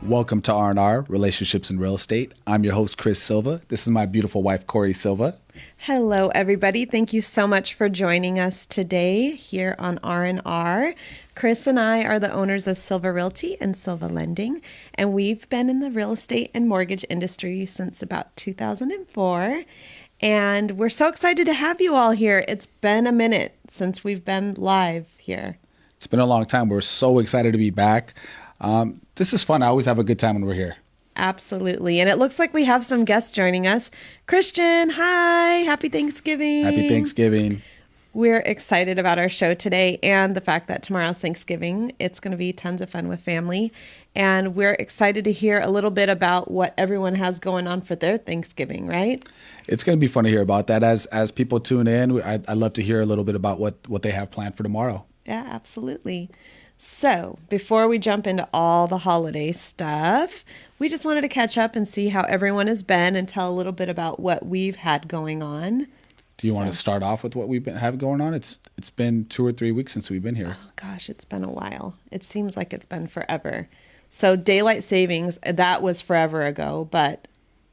Welcome to R&R, Relationships in Real Estate. I'm your host, Chris Silva. This is my beautiful wife, Corey Silva. Hello, everybody. Thank you so much for joining us today here on R&R. Chris and I are the owners of Silva Realty and Silva Lending, and we've been in the real estate and mortgage industry since about 2004. And we're so excited to have you all here. It's been a minute since we've been live here. It's been a long time. We're so excited to be back. This is fun. I always have a good time when we're here. Absolutely. And it looks like we have some guests joining us. Christian, hi. Happy Thanksgiving. Happy Thanksgiving. We're excited about our show today and the fact that tomorrow's Thanksgiving. It's going to be tons of fun with family. And we're excited to hear a little bit about what everyone has going on for their Thanksgiving, right? It's going to be fun to hear about that. As people tune in, I'd love to hear a little bit about what they have planned for tomorrow. Yeah, absolutely. So before we jump into all the holiday stuff, we just wanted to catch up and see how everyone has been and tell a little bit about what we've had going on. Do you want to start off with what have going on? It's been 2 or 3 weeks since we've been here. Oh gosh, it's been a while. It seems like it's been forever. So daylight savings, that was forever ago, but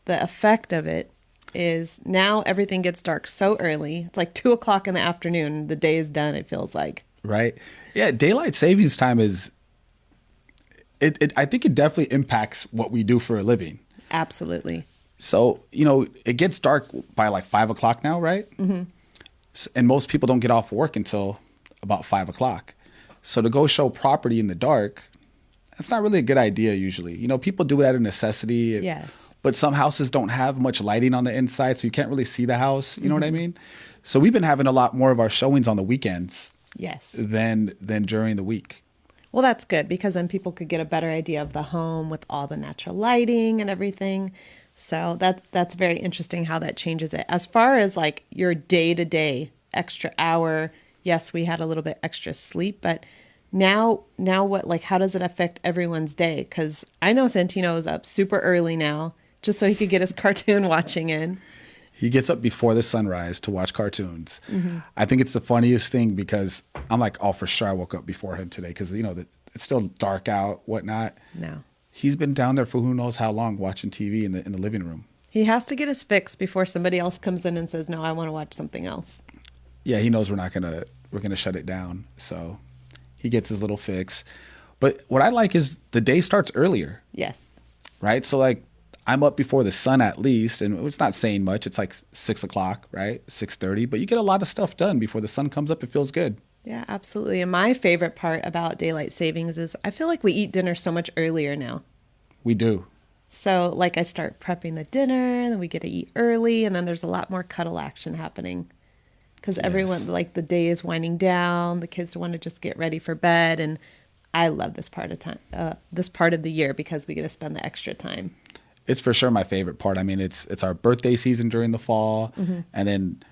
the effect of it is now everything gets dark so early. It's like 2 o'clock in the afternoon. The day is done, it feels like. Right. Yeah. Daylight savings time is, I think it definitely impacts what we do for a living. Absolutely. So, it gets dark by like 5 o'clock now, right? Mm-hmm. And most people don't get off work until about 5 o'clock. So to go show property in the dark, that's not really a good idea usually. People do it out of necessity. Yes. But some houses don't have much lighting on the inside, so you can't really see the house. You know what I mean? So we've been having a lot more of our showings on the weekends. Yes. Than during the week. Well, that's good because then people could get a better idea of the home with all the natural lighting and everything. So that's very interesting how that changes it. As far as like your day-to-day extra hour, yes, we had a little bit extra sleep, but now what, like, how does it affect everyone's day? Because I know Santino is up super early now just so he could get his cartoon watching in. He gets up before the sunrise to watch cartoons. Mm-hmm. I think it's the funniest thing because I'm like, oh, for sure I woke up before him today because, it's still dark out, whatnot. No. He's been down there for who knows how long watching TV in the living room. He has to get his fix before somebody else comes in and says, no, I want to watch something else. Yeah, he knows we're gonna shut it down. So he gets his little fix. But what I like is the day starts earlier. Yes. Right? So like, I'm up before the sun at least, and it's not saying much. It's like 6 o'clock, right? 6:30, but you get a lot of stuff done before the sun comes up. It feels good. Yeah, absolutely. And my favorite part about daylight savings is I feel like we eat dinner so much earlier now. We do. So like I start prepping the dinner, and then we get to eat early, and then there's a lot more cuddle action happening because everyone, like the day is winding down. The kids want to just get ready for bed, and I love this part of the year because we get to spend the extra time. It's for sure my favorite part. I mean, it's our birthday season during the fall, and then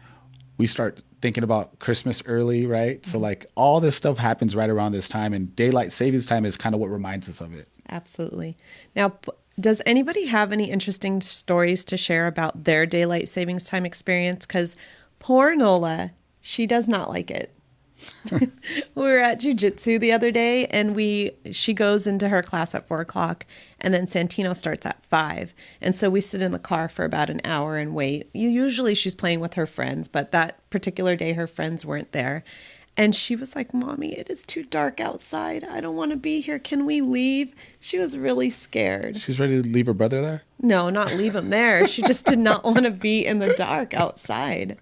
we start thinking about Christmas early, right? So like all this stuff happens right around this time, and daylight savings time is kind of what reminds us of it. Absolutely. Now, does anybody have any interesting stories to share about their daylight savings time experience? Because poor Nola, she does not like it. We were at jiu-jitsu the other day and she goes into her class at 4 o'clock and then Santino starts at 5. And so we sit in the car for about an hour and wait. Usually she's playing with her friends, but that particular day her friends weren't there. And she was like, Mommy, it is too dark outside. I don't want to be here. Can we leave? She was really scared. She's ready to leave her brother there? No, not leave him there. She just did not want to be in the dark outside.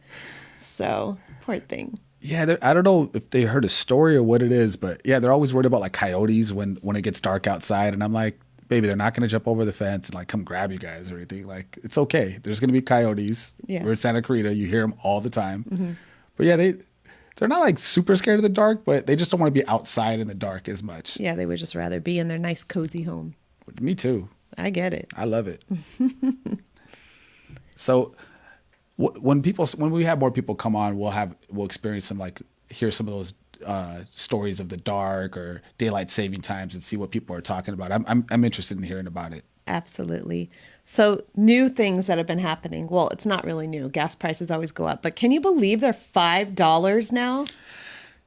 So poor thing. Yeah, I don't know if they heard a story or what it is, but yeah, they're always worried about like coyotes when it gets dark outside. And I'm like, baby, they're not going to jump over the fence and like come grab you guys or anything. Like, it's okay. There's going to be coyotes. Yes. We're in Santa Clarita. You hear them all the time. Mm-hmm. But yeah, they're not like super scared of the dark, but they just don't want to be outside in the dark as much. Yeah, they would just rather be in their nice, cozy home. Me too. I get it. I love it. So when we have more people come on, we'll experience some hear some of those stories of the dark or daylight saving times and see what people are talking about. I'm interested in hearing about it. Absolutely. So new things that have been happening. Well, it's not really new. Gas prices always go up, but can you believe they're $5 now?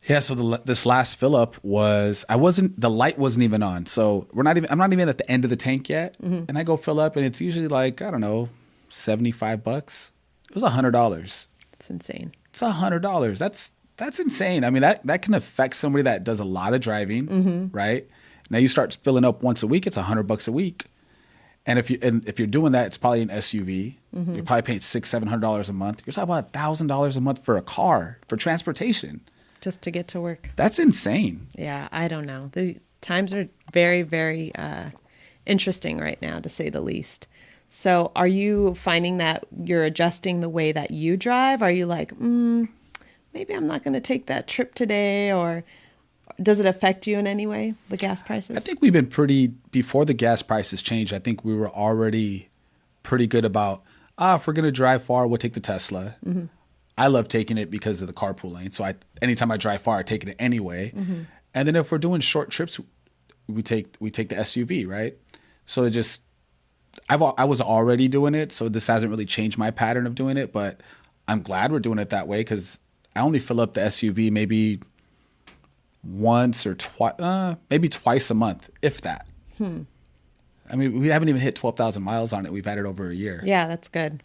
Yeah, so this last fill up was the light wasn't even on. So I'm not even at the end of the tank yet. And I go fill up and it's usually like, I don't know, $75. It was $100. It's insane. It's $100. That's insane. I mean, that can affect somebody that does a lot of driving, right? Now you start filling up once a week, it's $100 a week. And if you're doing that, it's probably an SUV. You're probably paying $600-700 a month. You're talking about $1,000 a month for a car, for transportation. Just to get to work. That's insane. Yeah, I don't know. The times are very, very interesting right now, to say the least. So are you finding that you're adjusting the way that you drive? Are you like, maybe I'm not going to take that trip today? Or does it affect you in any way, the gas prices? I think we've been before the gas prices changed, I think we were already pretty good about, if we're going to drive far, we'll take the Tesla. I love taking it because of the carpool lane. So anytime I drive far, I take it anyway. And then if we're doing short trips, we take the SUV, right? So I was already doing it, so this hasn't really changed my pattern of doing it, but I'm glad we're doing it that way because I only fill up the SUV maybe once or twice, maybe twice a month, if that. I mean, we haven't even hit 12,000 miles on it. We've had it over a year. Yeah, that's good.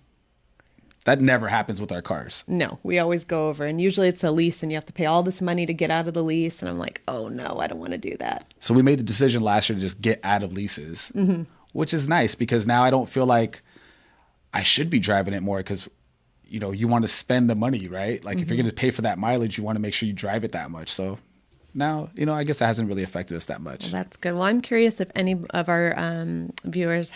That never happens with our cars. No, we always go over. And usually it's a lease and you have to pay all this money to get out of the lease. And I'm like, oh no, I don't want to do that. So we made the decision last year to just get out of leases, which is nice because now I don't feel like I should be driving it more because, you want to spend the money, right? Like if you're going to pay for that mileage, you want to make sure you drive it that much. So now, I guess that hasn't really affected us that much. Well, that's good. Well, I'm curious if any of our viewers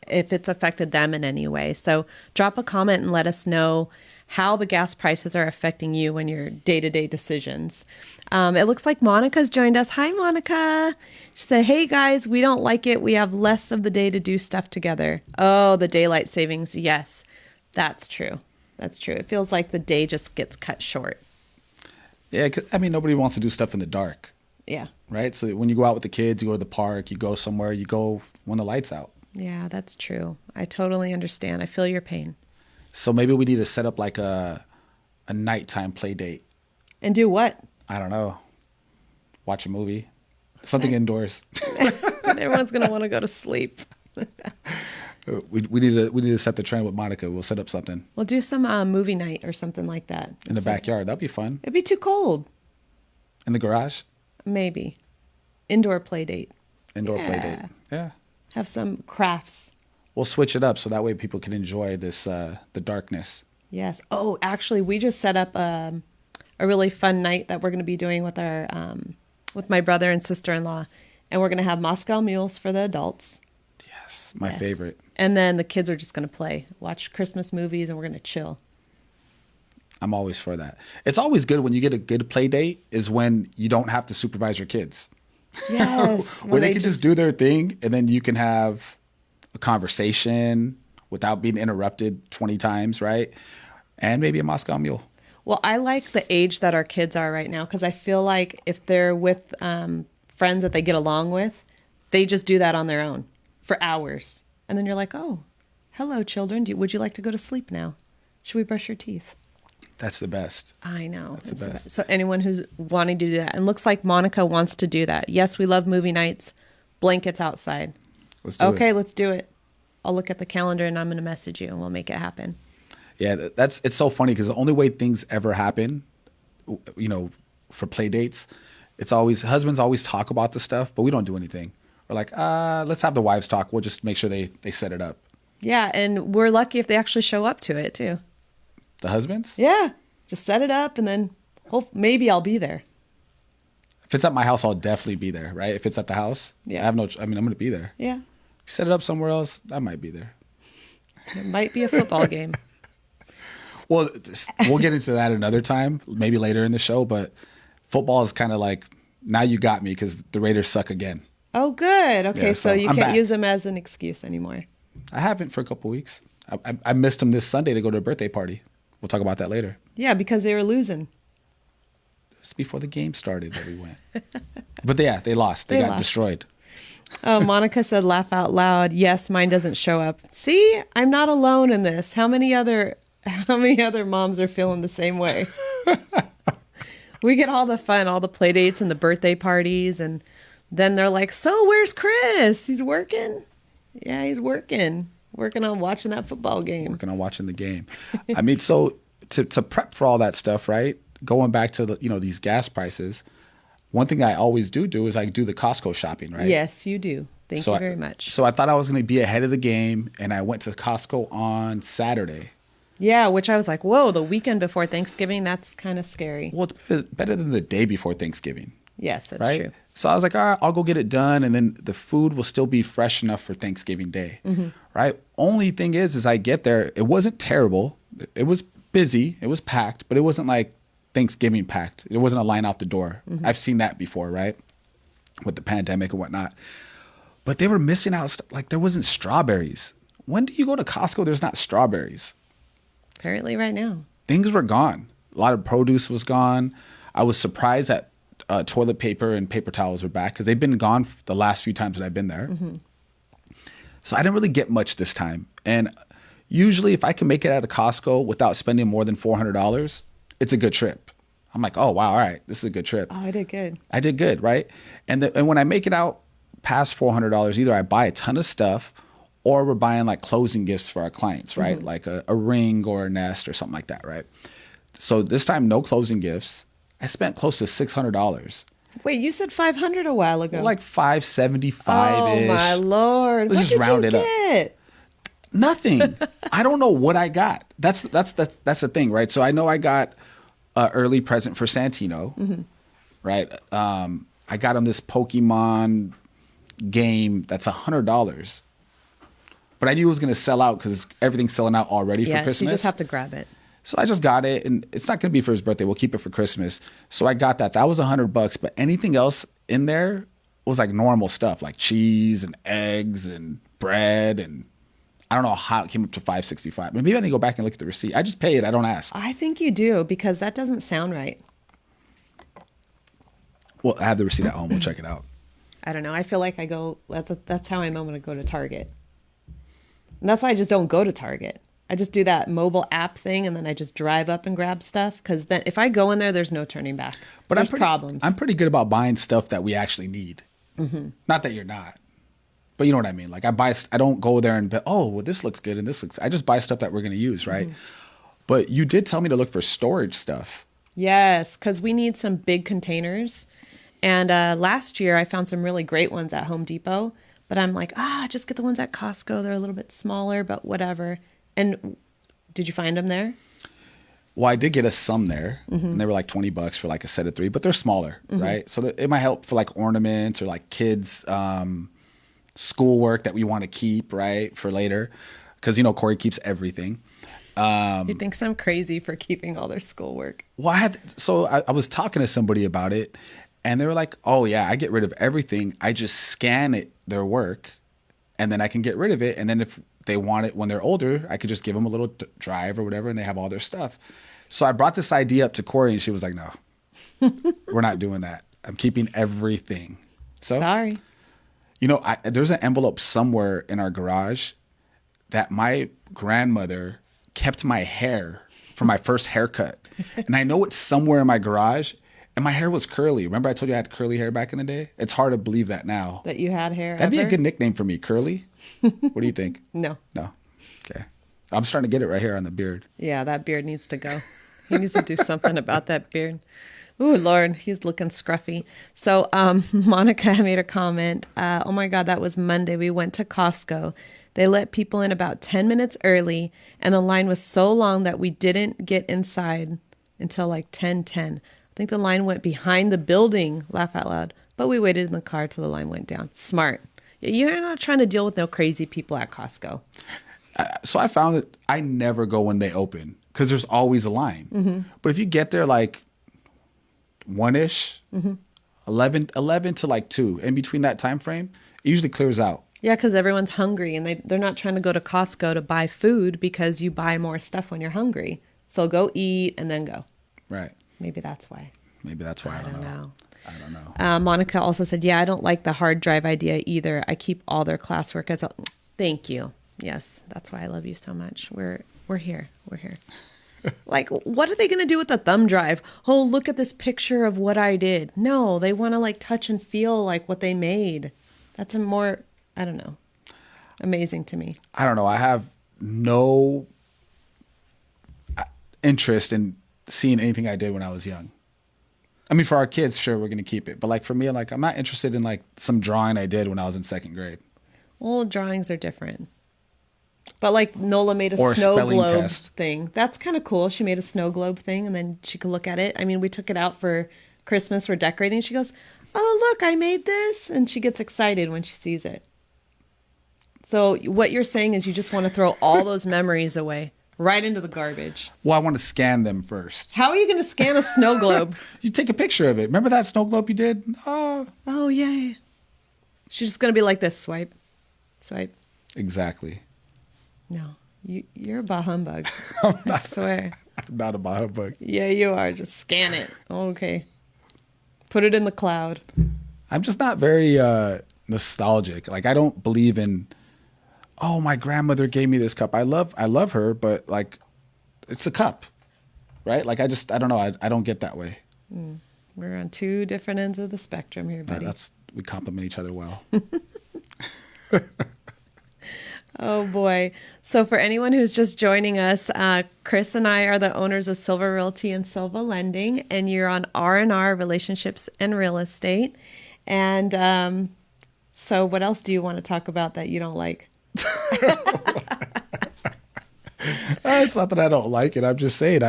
if it's affected them in any way. So drop a comment and let us know how the gas prices are affecting you in your day-to-day decisions. It looks like Monica's joined us. Hi, Monica. She said, hey, guys, we don't like it. We have less of the day to do stuff together. Oh, the daylight savings. Yes, that's true. That's true. It feels like the day just gets cut short. Yeah, nobody wants to do stuff in the dark. Yeah. Right? So when you go out with the kids, you go to the park, you go somewhere, you go when the light's out. Yeah, that's true. I totally understand. I feel your pain. So maybe we need to set up like a nighttime play date. And do what? I don't know. Watch a movie. Something indoors. And everyone's going to want to go to sleep. We need to set the trend with Monica. We'll set up something. We'll do some movie night or something like that. In the backyard. That'd be fun. It'd be too cold. In the garage? Maybe. Indoor play date. Play date. Yeah. Have some crafts. We'll switch it up so that way people can enjoy this the darkness. Yes. Oh, actually, we just set up a really fun night that we're going to be doing with our with my brother and sister-in-law, and we're going to have Moscow mules for the adults. Yes, my favorite. And then the kids are just going to play, watch Christmas movies, and we're going to chill. I'm always for that. It's always good when you get a good play date is when you don't have to supervise your kids. Yes. Where they can just do their thing and then you can have a conversation without being interrupted 20 times, right? And maybe a Moscow Mule. Well, I like the age that our kids are right now because I feel like if they're with friends that they get along with, they just do that on their own for hours. And then you're like, oh, hello, children. Would you like to go to sleep now? Should we brush your teeth? That's the best. I know. That's the best. So anyone who's wanting to do that, and looks like Monica wants to do that. Yes, we love movie nights. Blankets outside. Let's do it. Okay, let's do it. I'll look at the calendar and I'm going to message you and we'll make it happen. Yeah, it's so funny because the only way things ever happen, for play dates, it's always husbands always talk about the stuff, but we don't do anything. We're like, let's have the wives talk. We'll just make sure they set it up. Yeah, and we're lucky if they actually show up to it too. The husbands? Yeah, just set it up and then maybe I'll be there. If it's at my house, I'll definitely be there, right? If it's at the house, yeah. I'm going to be there. Yeah. If you set it up somewhere else, I might be there. It might be a football game. Well, we'll get into that another time, maybe later in the show, but football is kind of like, now you got me because the Raiders suck again. Oh, good. Okay, Yeah, so you I'm can't back. use them as an excuse anymore. I haven't for a couple weeks. I missed them this Sunday to go to a birthday party. We'll talk about that later. Yeah, because they were losing. It's before the game started that we went. But yeah, they lost. They got lost. destroyed. Oh, Monica said, laugh out loud. Yes, mine doesn't show up. See, I'm not alone in this. How many other moms are feeling the same way? We get all the fun, all the play dates and the birthday parties. And then they're like, so where's Chris? He's working. Yeah, he's working. Working on watching that football game. Working on watching the game. I mean, so to prep for all that stuff, right? Going back to these gas prices, one thing I always do is I do the Costco shopping, right? Yes, you do. Thank you very much. So I thought I was going to be ahead of the game, and I went to Costco on Saturday. Yeah, which I was like, whoa, the weekend before Thanksgiving, that's kind of scary. Well, it's better than the day before Thanksgiving. Yes, that's right? true. So I was like, all right, I'll go get it done, and then the food will still be fresh enough for Thanksgiving Day, right? Only thing is I get there, it wasn't terrible. It was busy, it was packed, but it wasn't like Thanksgiving packed. It wasn't a line out the door. I've seen that before, right? With the pandemic and whatnot. But they were missing out, like there wasn't strawberries. When do you go to Costco, there's not strawberries? Apparently right now. Things were gone. A lot of produce was gone. I was surprised that toilet paper and paper towels were back because they've been gone the last few times that I've been there. So I didn't really get much this time. And usually if I can make it out of Costco without spending more than $400, it's a good trip. I'm like, oh, wow, all right, this is a good trip. Oh, I did good. I did good, right? And when I make it out past $400, either I buy a ton of stuff or we're buying like closing gifts for our clients, right? Like a ring or a nest or something like that, right? So this time, no closing gifts. I spent close to $600. Wait, you said 500 a while ago. Like 575-ish. Oh my Lord. Let's what just round did it you get? up. Nothing. I don't know what I got. That's the thing, right? So I know I got an early present for Santino, right? I got him this Pokemon game that's $100. But I knew it was going to sell out because everything's selling out already for Christmas. You just have to grab it. So I just got it, and it's not going to be for his birthday. We'll keep it for Christmas. So I got that. That was $100. But anything else in there was like normal stuff, like cheese and eggs and bread, and I don't know how it came up to $565. Maybe I need to go back and look at the receipt. I just pay it. I don't ask. I think you do because that doesn't sound right. Well, I have the receipt at home. We'll check it out. I don't know. I feel like I go. That's how I am when I go to Target. And that's why I just don't go to Target. I just do that mobile app thing, and then I just drive up and grab stuff. Because then, if I go in there, there's no turning back. But there's problems. I'm pretty good about buying stuff that we actually need. Not that you're not, but you know what I mean. Like I don't go there and be, oh, well, this looks good and this looks. I just buy stuff that we're going to use, right? But you did tell me to look for storage stuff. Yes, because we need some big containers. And last year, I found some really great ones at Home Depot. But I'm like, just get the ones at Costco. They're a little bit smaller, but whatever. And did you find them there? Well, I did get us some there, and they were like $20 for like a set of 3, but they're smaller, right? So it might help for like ornaments or like kids' schoolwork that we want to keep, right, for later. Because, Corey keeps everything. He thinks I'm crazy for keeping all their schoolwork. Well, I was talking to somebody about it, and they were like, oh, yeah, I get rid of everything. I just scan their work, and then I can get rid of it. And then if they want it when they're older, I could just give them a little drive or whatever, and they have all their stuff. So I brought this idea up to Corey, and she was like, no, we're not doing that. I'm keeping everything. So sorry. There's an envelope somewhere in our garage that my grandmother kept my hair for my first haircut. And I know it's somewhere in my garage. And my hair was curly. Remember I told you I had curly hair back in the day? It's hard to believe that now. That you had hair That'd be a good nickname for me, Curly. What do you think? No. No? Okay. I'm starting to get it right here on the beard. Yeah, that beard needs to go. He needs to do something about that beard. Ooh, Lord, he's looking scruffy. So Monica made a comment. Oh, my God, that was Monday. We went to Costco. They let people in about 10 minutes early, and the line was so long that we didn't get inside until like 10:10. I think the line went behind the building, laugh out loud. But we waited in the car till the line went down. Smart. You're not trying to deal with no crazy people at Costco. So I found that I never go when they open because there's always a line. But if you get there like 1-ish, 11 to like 2, in between that time frame, it usually clears out. Yeah, because everyone's hungry and they're not trying to go to Costco to buy food because you buy more stuff when you're hungry. So go eat and then go. Right. Maybe that's why. I don't know. I don't know. Monica also said, yeah, I don't like the hard drive idea either. I keep all their classwork Thank you. Yes, that's why I love you so much. We're here. We're here. Like, what are they going to do with the thumb drive? Oh, look at this picture of what I did. No, they want to like touch and feel like what they made. That's a more, I don't know, amazing to me. I don't know. I have no interest in seeing anything I did when I was young. I mean, for our kids, sure, we're going to keep it. But like for me, like I'm not interested in like some drawing I did when I was in second grade. Well, drawings are different. But like Nola made a Or a snow spelling globe test. thing. That's kind of cool. She made a snow globe thing and then she could look at it. I mean, we took it out for Christmas. We're decorating. She goes, oh, look, I made this. And she gets excited when she sees it. So what you're saying is you just want to throw all those memories away, right into the garbage. Well, I want to scan them first. How are you going to scan a snow globe? You take a picture of it. Remember that snow globe you did? Oh, Oh, yeah. She's just going to be like this. Swipe. Swipe. exactly. No, you're a bah humbug. I swear. I'm not a humbug. Yeah, you are. Just scan it. Okay. Put it in the cloud. I'm just not very nostalgic. Like I don't believe in, oh, my grandmother gave me this cup. I love her, but like it's a cup, right? Like I don't know. I don't get that way. We're on two different ends of the spectrum here, buddy. We compliment each other well. Oh boy. So for anyone who's just joining us, Chris and I are the owners of Silva Realty and Silva Lending, and you're on R&R Relationships and Real Estate. And so what else do you want to talk about that you don't like? It's not that I don't like it. I'm just saying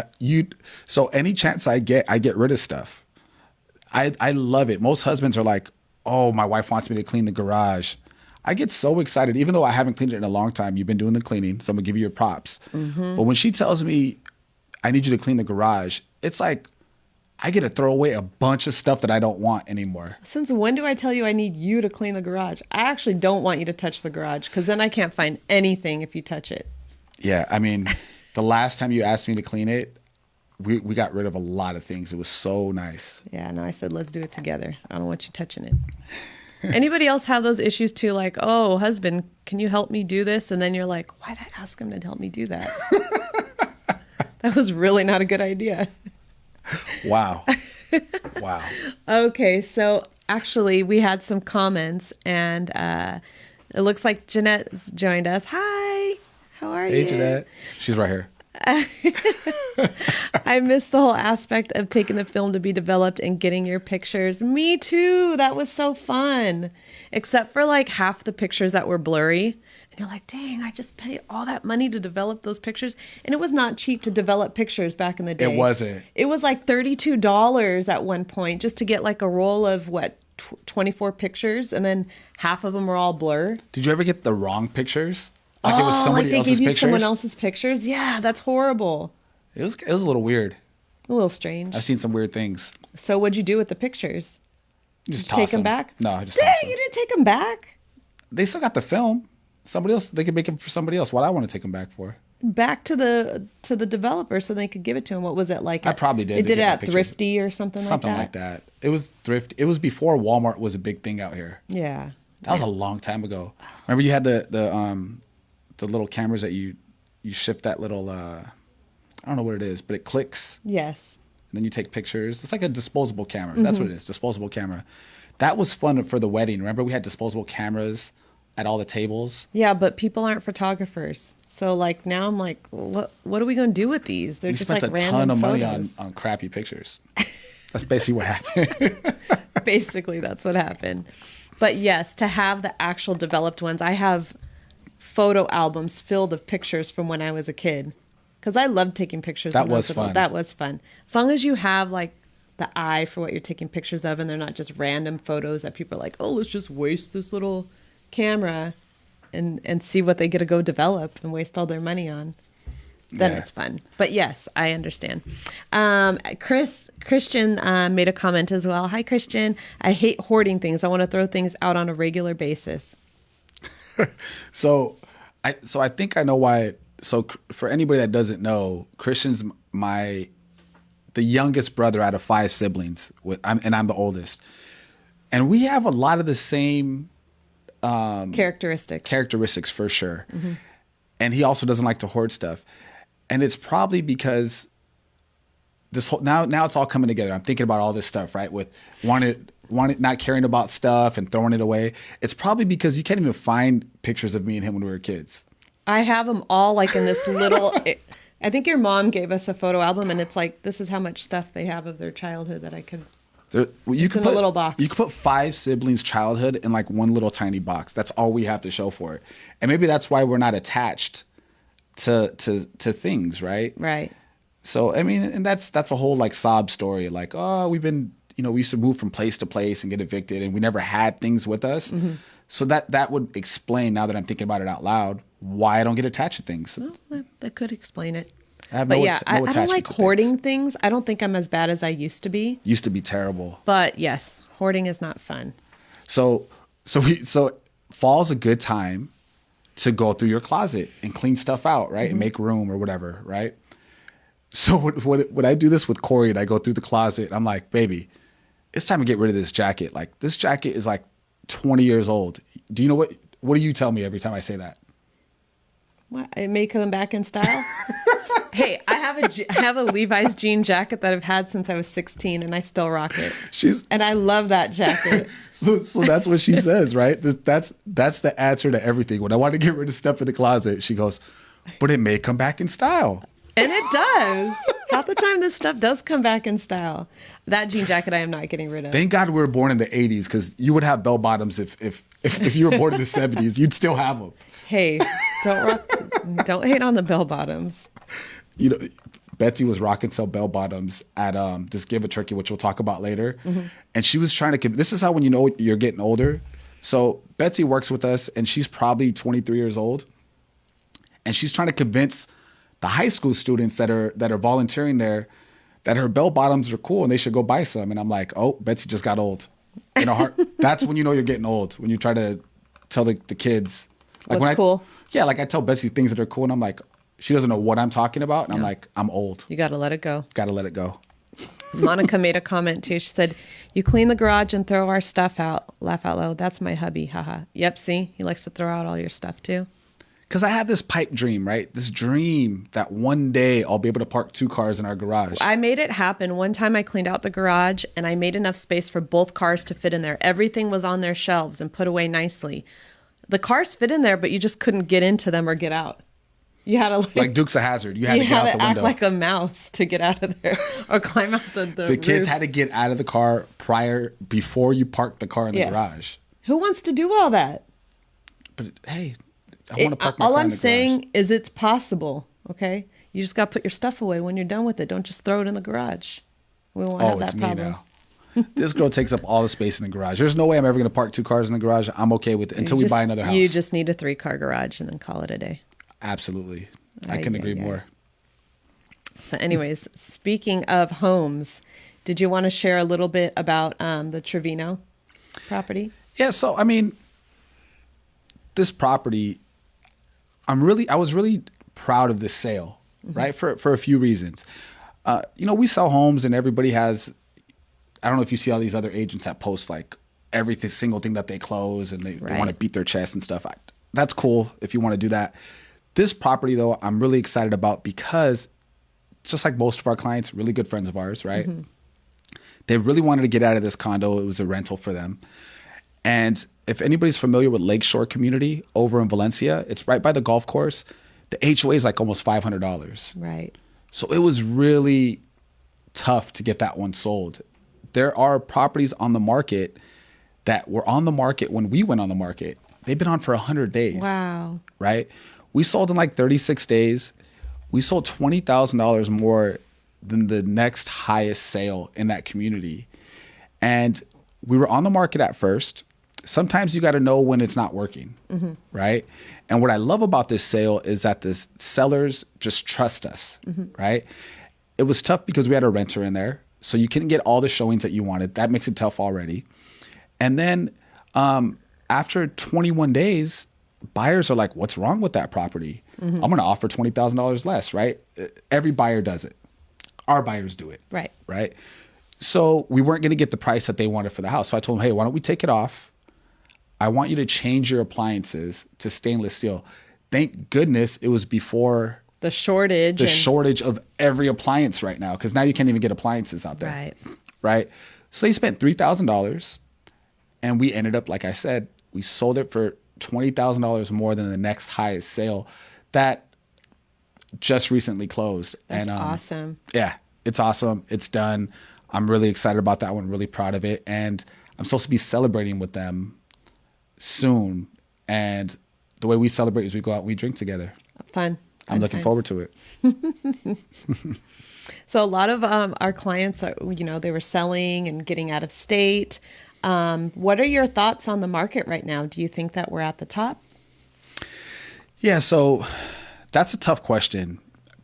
so any chance I get rid of stuff. I love it. Most husbands are like, oh, my wife wants me to clean the garage. I get so excited, even though I haven't cleaned it in a long time. You've been doing the cleaning, so I'm gonna give you your props. But when she tells me, I need you to clean the garage, it's like I get to throw away a bunch of stuff that I don't want anymore. Since when do I tell you I need you to clean the garage? I actually don't want you to touch the garage because then I can't find anything if you touch it. Yeah, I mean, the last time you asked me to clean it, we got rid of a lot of things. It was so nice. Yeah, no, I said, let's do it together. I don't want you touching it. Anybody else have those issues too? Like, oh, husband, can you help me do this? And then you're like, why'd I ask him to help me do that? That was really not a good idea. Wow. Wow. Okay, so actually we had some comments and it looks like Jeanette's joined us. Hi, how are you? Hey, Jeanette. She's right here. I missed the whole aspect of taking the film to be developed and getting your pictures. Me too. That was so fun. Except for like half the pictures that were blurry. And you're like, dang, I just paid all that money to develop those pictures. And it was not cheap to develop pictures back in the day. It wasn't. It was like $32 at one point just to get like a roll of 24 pictures. And then half of them were all blur. Did you ever get the wrong pictures? Like it was somebody like they else's gave you pictures? someone else's pictures? Yeah, that's horrible. It was a little weird. A little strange. I've seen some weird things. So what'd you do with the pictures? Just Did you take them them back? No, I just Dang, tossed them. you didn't take them back? They still got the film. Somebody else, they could make them for somebody else. What I want to take them back for? Back to the developer so they could give it to him. What was it like? I probably did. They to did it get my at pictures. Thrifty or something like that? Something like that. It was thrift. It was before Walmart was a big thing out here. Yeah. That was a long time ago. Remember you had the little cameras that you shift that little I don't know what it is, but it clicks. Yes. And then you take pictures. It's like a disposable camera. That's what it is, disposable camera. That was fun for the wedding. Remember we had disposable cameras at all the tables? Yeah, but people aren't photographers. So like now I'm like, what are we going to do with these? They're We just spent like a random ton of money photos. on crappy pictures. That's basically what happened. Basically, that's what happened. But yes, to have the actual developed ones, I have photo albums filled of pictures from when I was a kid. Because I loved taking pictures. That when I was little. fun. That was fun. As long as you have like the eye for what you're taking pictures of and they're not just random photos that people are like, oh, let's just waste this little camera and see what they get to go develop and waste all their money on. Then Yeah. it's fun. But yes, I understand. Christian made a comment as well. Hi, Christian. I hate hoarding things. I want to throw things out on a regular basis. So I think I know why. So for anybody that doesn't know, Christian's the youngest brother out of 5 siblings, and I'm the oldest. And we have a lot of the same Characteristics. characteristics for sure. And he also doesn't like to hoard stuff. And it's probably because this whole now it's all coming together. I'm thinking about all this stuff, right? With wanting not caring about stuff and throwing it away. It's probably because you can't even find pictures of me and him when we were kids. I have them all like in this little. I think your mom gave us a photo album, and it's like this is how much stuff they have of their childhood that I could. You can in a little box. You can put 5 siblings' childhood in like one little tiny box. That's all we have to show for it, and maybe that's why we're not attached to things, right? Right. So I mean, and that's a whole like sob story. Like, oh, we used to move from place to place and get evicted, and we never had things with us. Mm-hmm. So that would explain, now that I'm thinking about it out loud, why I don't get attached to things. Well, that could explain it. I have but no yeah, I don't like hoarding things. things. I don't think I'm as bad as I used to be. Used to be terrible. But yes, hoarding is not fun. So fall's a good time to go through your closet and clean stuff out, right? Mm-hmm. And make room or whatever, right? So when I do this with Corey and I go through the closet, I'm like, baby, it's time to get rid of this jacket. Like, this jacket is like 20 years old. Do you know what do you tell me every time I say that? What? It may come back in style? Hey, I have a Levi's jean jacket that I've had since I was 16, and I still rock it. And I love that jacket. So that's what she says, right? That's the answer to everything. When I want to get rid of stuff in the closet, she goes, but it may come back in style. And it does. Half the time, this stuff does come back in style. That jean jacket, I am not getting rid of. Thank God we were born in the 80s, because you would have bell bottoms if you were born in the 70s. You'd still have them. Hey, don't hate on the bell bottoms. You know, Betsy was rocking some bell bottoms at this Give a Turkey, which we'll talk about later. Mm-hmm. And she was trying to, this is how when you know you're getting older. So Betsy works with us, and she's probably 23 years old. And she's trying to convince the high school students that are volunteering there that her bell bottoms are cool and they should go buy some. And I'm like, oh, Betsy just got old. In her heart. That's when you know you're getting old, when you try to tell the kids. Like, what's cool? Yeah, like I tell Betsy things that are cool, and I'm like, she doesn't know what I'm talking about. And I'm like, I'm old. You got to let it go. Got to let it go. Monica made a comment too. She said, you clean the garage and throw our stuff out. Laugh out loud. That's my hubby. Haha. Yep, see? He likes to throw out all your stuff too. Because I have this pipe dream, right? This dream that one day I'll be able to park 2 cars in our garage. I made it happen. One time I cleaned out the garage and I made enough space for both cars to fit in there. Everything was on their shelves and put away nicely. The cars fit in there, but you just couldn't get into them or get out. You had to like Dukes of Hazzard. You had to get out the window. Act like a mouse to get out of there or climb out the The kids had to get out of the car before you parked the car in the garage. Who wants to do all that? But hey, I want to park my all car I'm in the saying garage. is it's possible, okay? You just got to put your stuff away when you're done with it. Don't just throw it in the garage. We won't have that problem. Me now. This girl takes up all the space in the garage. There's no way I'm ever going to park 2 cars in the garage. I'm okay with it until we buy another house. You just need a 3-car garage and then call it a day. Absolutely. I couldn't agree more. So anyways, speaking of homes, did you want to share a little bit about the Trevino property? Yeah, so I mean, this property, I was really proud of this sale, mm-hmm. right? For a few reasons. We sell homes and everybody has, I don't know if you see all these other agents that post like every single thing that they close and they want to beat their chest and stuff. That's cool if you want to do that. This property, though, I'm really excited about because just like most of our clients, really good friends of ours, right? Mm-hmm. They really wanted to get out of this condo. It was a rental for them. And if anybody's familiar with Lakeshore Community over in Valencia, it's right by the golf course. The HOA is like almost $500. Right. So it was really tough to get that one sold. There are properties on the market that were on the market when we went on the market. They've been on for 100 days. Wow. Right? We sold in like 36 days. We sold $20,000 more than the next highest sale in that community. And we were on the market at first. Sometimes you got to know when it's not working, mm-hmm. right? And what I love about this sale is that the sellers just trust us, mm-hmm. right? It was tough because we had a renter in there, so you couldn't get all the showings that you wanted. That makes it tough already. And then after 21 days, buyers are like, what's wrong with that property? Mm-hmm. I'm going to offer $20,000 less, right? Every buyer does it. Our buyers do it. Right. Right. So we weren't going to get the price that they wanted for the house. So I told them, hey, why don't we take it off? I want you to change your appliances to stainless steel. Thank goodness it was before the shortage. The shortage of every appliance right now, because now you can't even get appliances out there. Right. Right. So they spent $3,000, and we ended up, like I said, we sold it for $20,000 more than the next highest sale that just recently closed. That's and awesome. Yeah, it's awesome. It's done. I'm really excited about that one, really proud of it. And I'm supposed to be celebrating with them soon. And the way we celebrate is we go out and we drink together. Fun. I'm looking forward to it. So a lot of our clients are, they were selling and getting out of state. What are your thoughts on the market right now? Do you think that we're at the top? Yeah, so that's a tough question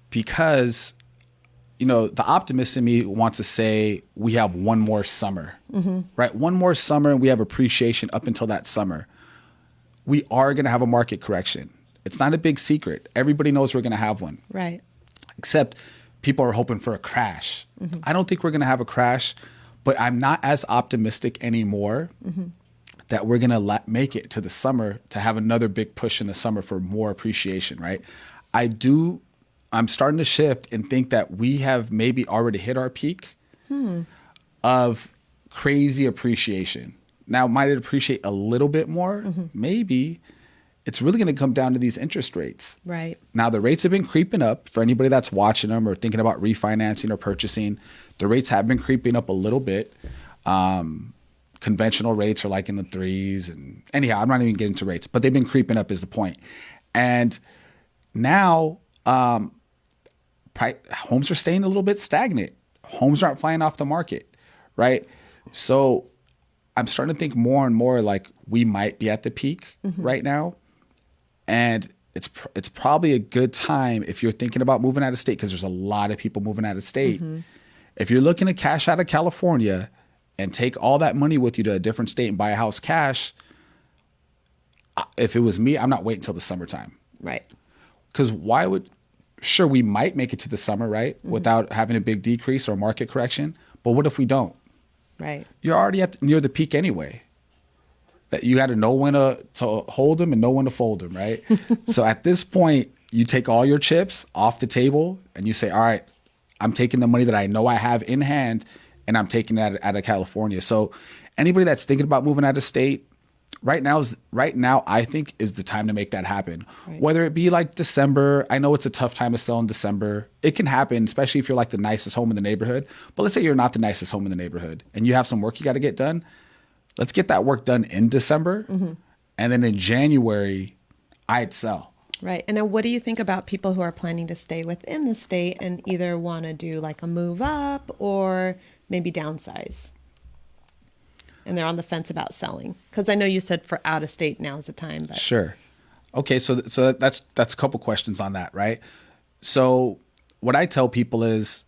because, the optimist in me wants to say we have one more summer, right? One more summer and we have appreciation up until that summer. We are going to have a market correction. It's not a big secret. Everybody knows we're going to have one. Right. Except people are hoping for a crash. I don't think we're going to have a crash, but I'm not as optimistic anymore that we're going to make it to the summer to have another big push in the summer for more appreciation, right? I'm starting to shift and think that we have maybe already hit our peak of crazy appreciation. Now, might it appreciate a little bit more? Maybe. It's really going to come down to these interest rates. Right. Now, the rates have been creeping up. For anybody that's watching them or thinking about refinancing or purchasing, the rates have been creeping up a little bit. Conventional rates are like in the 3s. And anyhow, I'm not even getting into rates, but they've been creeping up is the point. And now homes are staying a little bit stagnant. Homes aren't flying off the market, right? So I'm starting to think more and more like we might be at the peak right now. And it's probably a good time if you're thinking about moving out of state, because there's a lot of people moving out of state. If you're looking to cash out of California and take all that money with you to a different state and buy a house cash, if it was me, I'm not waiting until the summertime. Right. Because sure, we might make it to the summer, right? Without having a big decrease or market correction. But what if we don't? Right. You're already near the peak anyway. That you got to know when to hold them and know when to fold them, right? So at this point, you take all your chips off the table and you say, all right, I'm taking the money that I know I have in hand and I'm taking that out of California. So anybody that's thinking about moving out of state, right now, I think is the time to make that happen. Right. Whether it be like December, I know it's a tough time to sell in December. It can happen, especially if you're like the nicest home in the neighborhood. But let's say you're not the nicest home in the neighborhood and you have some work you got to get done. Let's get that work done in December. And then in January, I'd sell. Right. And now what do you think about people who are planning to stay within the state and either want to do like a move up or maybe downsize? And they're on the fence about selling. Because I know you said for out of state now is the time. But. Sure. Okay, so that's a couple questions on that, right? So what I tell people is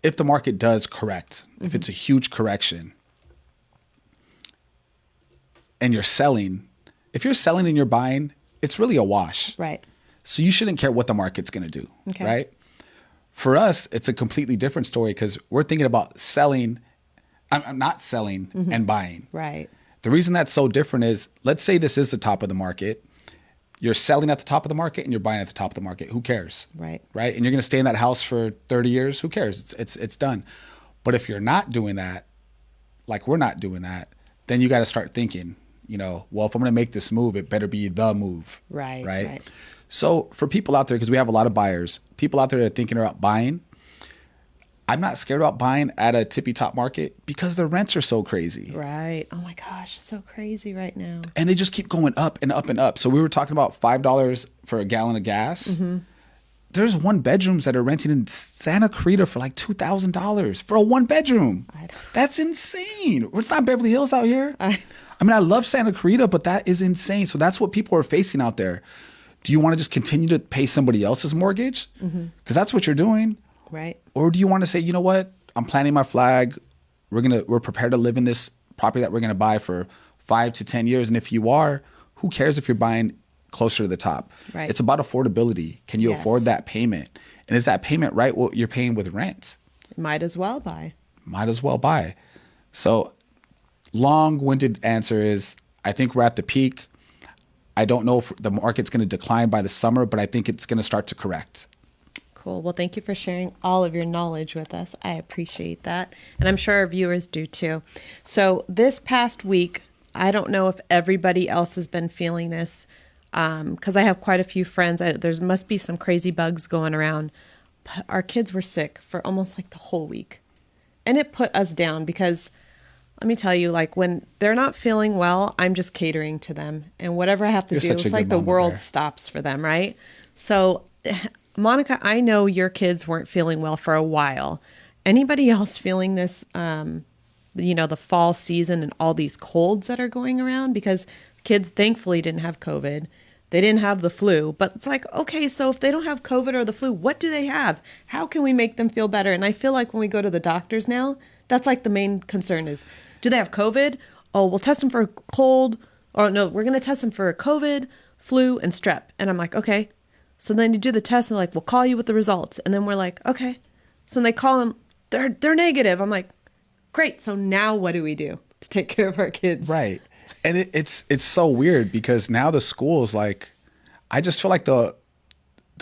if the market does correct, if it's a huge correction, and you're selling, if you're selling and you're buying, it's really a wash. Right. So you shouldn't care what the market's going to do, right? For us, it's a completely different story because we're thinking about selling. I'm not selling and buying. Right. The reason that's so different is, let's say this is the top of the market. You're selling at the top of the market and you're buying at the top of the market. Who cares? Right. Right. And you're going to stay in that house for 30 years. Who cares? It's done. But if you're not doing that, like we're not doing that, then you got to start thinking, well, if I'm going to make this move, it better be the move. Right. So for people out there, because we have a lot of buyers, people out there that are thinking about buying, I'm not scared about buying at a tippy top market because the rents are so crazy. Right. Oh my gosh, it's so crazy right now. And they just keep going up and up and up. So we were talking about $5 for a gallon of gas. There's one bedrooms that are renting in Santa Clarita for like $2,000 for a one bedroom. That's insane. It's not Beverly Hills out here. I mean, I love Santa Clarita, but that is insane. So that's what people are facing out there. Do you want to just continue to pay somebody else's mortgage? Because that's what you're doing. Right. Or do you want to say, you know what? I'm planting my flag. We're prepared to live in this property that we're going to buy for 5 to 10 years. And if you are, who cares if you're buying closer to the top? Right. It's about affordability. Can you afford that payment? And is that payment right what you're paying with rent? Might as well buy. So long-winded answer is, I think we're at the peak. I don't know if the market's going to decline by the summer, but I think it's going to start to correct. Cool. Well, thank you for sharing all of your knowledge with us. I appreciate that. And I'm sure our viewers do too. So this past week, I don't know if everybody else has been feeling this because I have quite a few friends. There must be some crazy bugs going around. But our kids were sick for almost like the whole week. And it put us down because let me tell you, like when they're not feeling well, I'm just catering to them. And whatever I have to do, it's like the world stops for them, right? So, Monica, I know your kids weren't feeling well for a while. Anybody else feeling this, the fall season and all these colds that are going around? Because kids thankfully didn't have COVID. They didn't have the flu. But it's like, okay, so if they don't have COVID or the flu, what do they have? How can we make them feel better? And I feel like when we go to the doctors now, that's like the main concern is, do they have COVID? Oh, we'll test them for a cold. Or no, we're going to test them for COVID, flu, and strep. And I'm like, okay. So then you do the test and they're like, we'll call you with the results. And then we're like, okay. So then they call them, they're negative. I'm like, great. So now what do we do to take care of our kids? Right. And it's so weird because now the schools, like, I just feel like the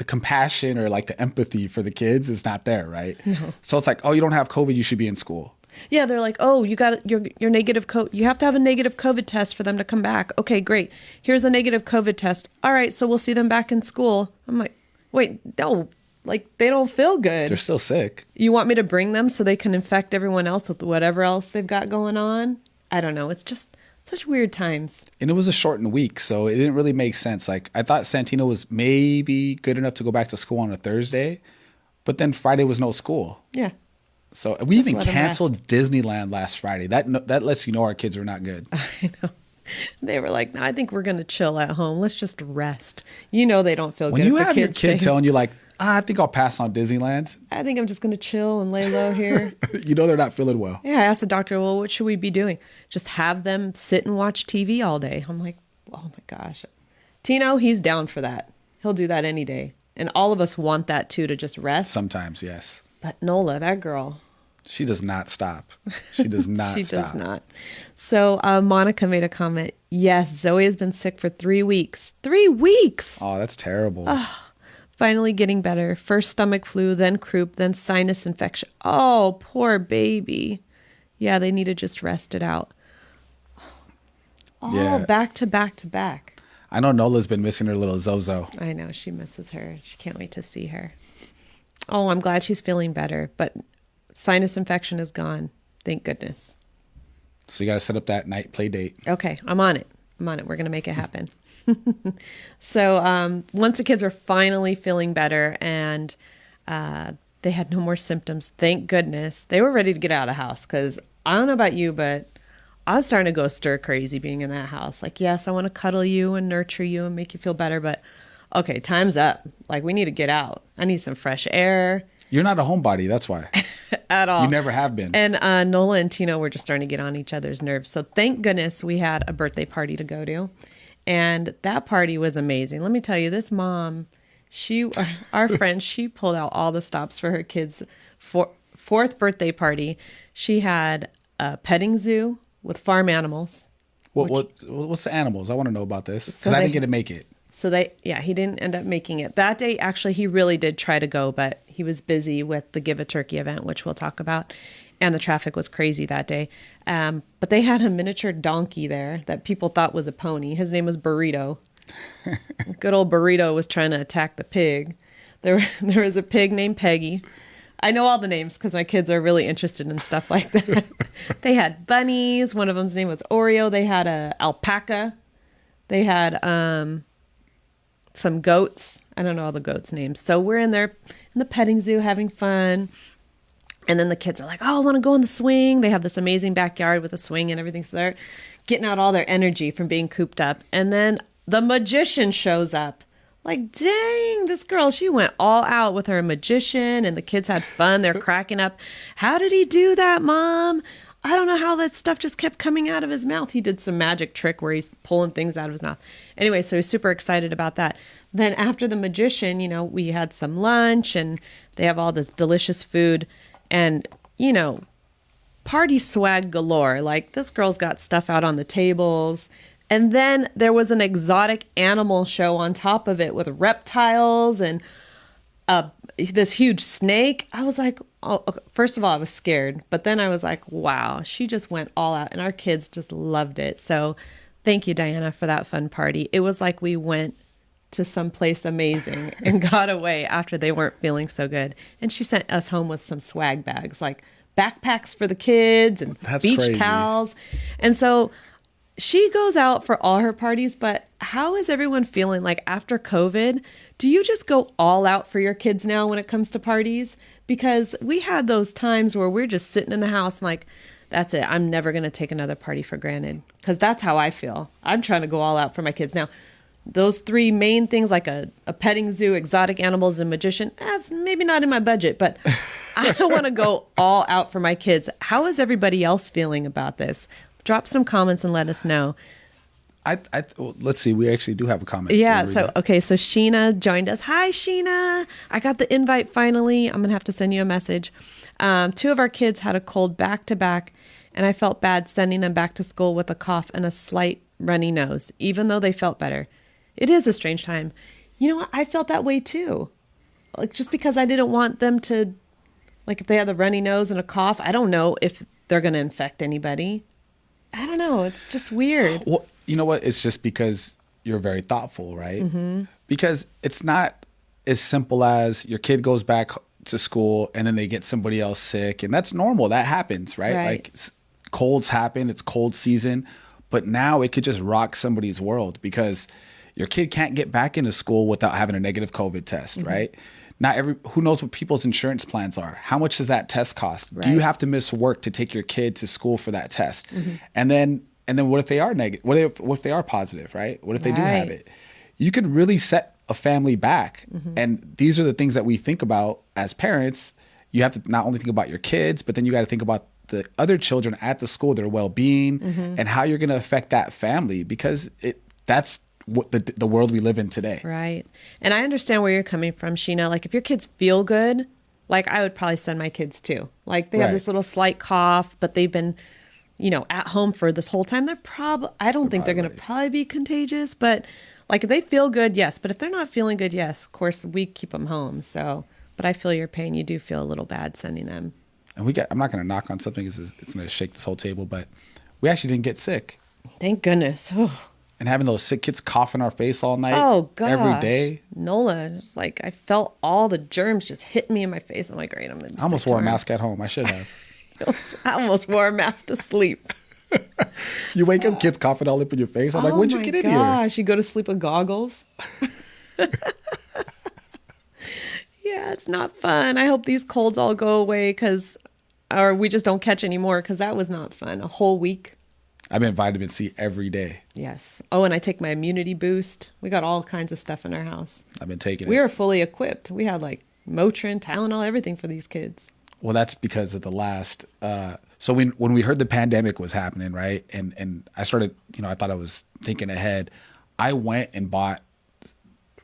compassion or like the empathy for the kids is not there, right? No. So it's like, oh, you don't have COVID, you should be in school. Yeah, they're like, oh, you got your negative you have to have a negative COVID test for them to come back. Okay, great. Here's the negative COVID test. All right, so we'll see them back in school. I'm like, wait, no, like they don't feel good. They're still sick. You want me to bring them so they can infect everyone else with whatever else they've got going on? I don't know. It's just such weird times. And it was a shortened week, so it didn't really make sense. Like I thought Santino was maybe good enough to go back to school on a Thursday, but then Friday was no school. Yeah. So we even canceled Disneyland last Friday. That lets you know our kids are not good. I know. They were like, no, I think we're going to chill at home. Let's just rest. You know they don't feel when good. When you have your kid telling you like, I think I'll pass on Disneyland. I think I'm just going to chill and lay low here. You know they're not feeling well. Yeah, I asked the doctor, well, what should we be doing? Just have them sit and watch TV all day. I'm like, oh my gosh. Tino, he's down for that. He'll do that any day. And all of us want that too, to just rest. Sometimes, yes. But Nola, that girl... She does not stop. She does not She stop. does not. So Monica made a comment. Yes, Zoe has been sick for 3 weeks. 3 weeks! Oh, that's terrible. Finally getting better. First stomach flu, then croup, then sinus infection. Oh, poor baby. Yeah, they need to just rest it out. Oh, back to back to back. I know Nola's been missing her little Zozo. I know. She misses her. She can't wait to see her. Oh, I'm glad she's feeling better. But... sinus infection is gone. Thank goodness. So you got to set up that night play date. Okay, I'm on it. We're going to make it happen. So once the kids were finally feeling better and they had no more symptoms, thank goodness, they were ready to get out of the house because I don't know about you, but I was starting to go stir crazy being in that house. Like, yes, I want to cuddle you and nurture you and make you feel better, but okay, time's up. Like, we need to get out. I need some fresh air. You're not a homebody, that's why. At all. You never have been. And Nola and Tino were just starting to get on each other's nerves. So thank goodness we had a birthday party to go to. And that party was amazing. Let me tell you, this mom, our friend, she pulled out all the stops for her kids' fourth birthday party. She had a petting zoo with farm animals. What's the animals? I want to know about this because I didn't get to make it. So he didn't end up making it. That day, actually, he really did try to go, but he was busy with the Give a Turkey event, which we'll talk about. And the traffic was crazy that day. But they had a miniature donkey there that people thought was a pony. His name was Burrito. Good old Burrito was trying to attack the pig. There was a pig named Peggy. I know all the names because my kids are really interested in stuff like that. They had bunnies. One of them's name was Oreo. They had a alpaca. They had... some goats. I don't know all the goats' names. So we're in there in the petting zoo having fun. And then the kids are like, oh, I want to go on the swing. They have this amazing backyard with a swing and everything. So they're getting out all their energy from being cooped up. And then the magician shows up. Like, dang, this girl, she went all out with her magician and the kids had fun. They're cracking up. How did he do that, Mom? I don't know how that stuff just kept coming out of his mouth. He did some magic trick where he's pulling things out of his mouth. Anyway, so he's super excited about that. Then after the magician, we had some lunch and they have all this delicious food and, party swag galore. Like this girl's got stuff out on the tables. And then there was an exotic animal show on top of it with reptiles and this huge snake. I was like, oh, okay. First of all, I was scared, but then I was like, wow, she just went all out and our kids just loved it. So thank you, Diana, for that fun party. It was like we went to some place amazing and got away after they weren't feeling so good. And she sent us home with some swag bags, like backpacks for the kids and beach crazy. towels. And so she goes out for all her parties, but how is everyone feeling like after COVID? Do you just go all out for your kids now when it comes to parties? Because we had those times where we're just sitting in the house and like, that's it. I'm never going to take another party for granted, because that's how I feel. I'm trying to go all out for my kids. Now, those three main things, like a petting zoo, exotic animals, and magician, that's maybe not in my budget, but I want to go all out for my kids. How is everybody else feeling about this? Drop some comments and let us know. Well, let's see. We actually do have a comment. Yeah. So Sheena joined us. Hi, Sheena. I got the invite finally. I'm going to have to send you a message. 2 of our kids had a cold back to back, and I felt bad sending them back to school with a cough and a slight runny nose, even though they felt better. It is a strange time. You know what? I felt that way too. Like, just because I didn't want them to, like, if they had a runny nose and a cough, I don't know if they're going to infect anybody. I don't know. It's just weird. Well, you know what? It's just because you're very thoughtful, right? Mm-hmm. Because it's not as simple as your kid goes back to school and then they get somebody else sick. And that's normal. That happens, right? Like, colds happen. It's cold season. But now it could just rock somebody's world, because your kid can't get back into school without having a negative COVID test, mm-hmm. right? Who knows what people's insurance plans are? How much does that test cost? Right. Do you have to miss work to take your kid to school for that test? Mm-hmm. And then what if they are negative? What if they are positive, right? What if they do have it? You could really set a family back. Mm-hmm. And these are the things that we think about as parents. You have to not only think about your kids, but then you got to think about the other children at the school, their well-being, mm-hmm. and how you're going to affect that family, because that's what the world we live in today. Right. And I understand where you're coming from, Sheena. Like, if your kids feel good, like, I would probably send my kids too. Like, they have this little slight cough, but they've been, at home for this whole time. I don't think they're going to probably be contagious, but like, if they feel good, yes. But if they're not feeling good, yes, of course, we keep them home. So, but I feel your pain. You do feel a little bad sending them. And I'm not going to knock on something. It's going to shake this whole table, but we actually didn't get sick. Thank goodness. Oh. And having those sick kids cough in our face all night. Oh, gosh. Every day. Nola, it's like, I felt all the germs just hit me in my face. I'm like, great, I'm going to be I almost wore a mask at home. I should have. I almost wore a mask to sleep. You wake up, kids coughing all up in your face. I'm like, when'd you get in here? Oh, my gosh. You go to sleep with goggles. Yeah, it's not fun. I hope these colds all go away, or we just don't catch any more, because that was not fun. A whole week. I've been vitamin C every day. Yes. Oh, and I take my immunity boost. We got all kinds of stuff in our house. I've been taking it. We were fully equipped. We had like Motrin, Tylenol, everything for these kids. Well, that's because of the last. So when we heard the pandemic was happening, right? And I started, I thought I was thinking ahead. I went and bought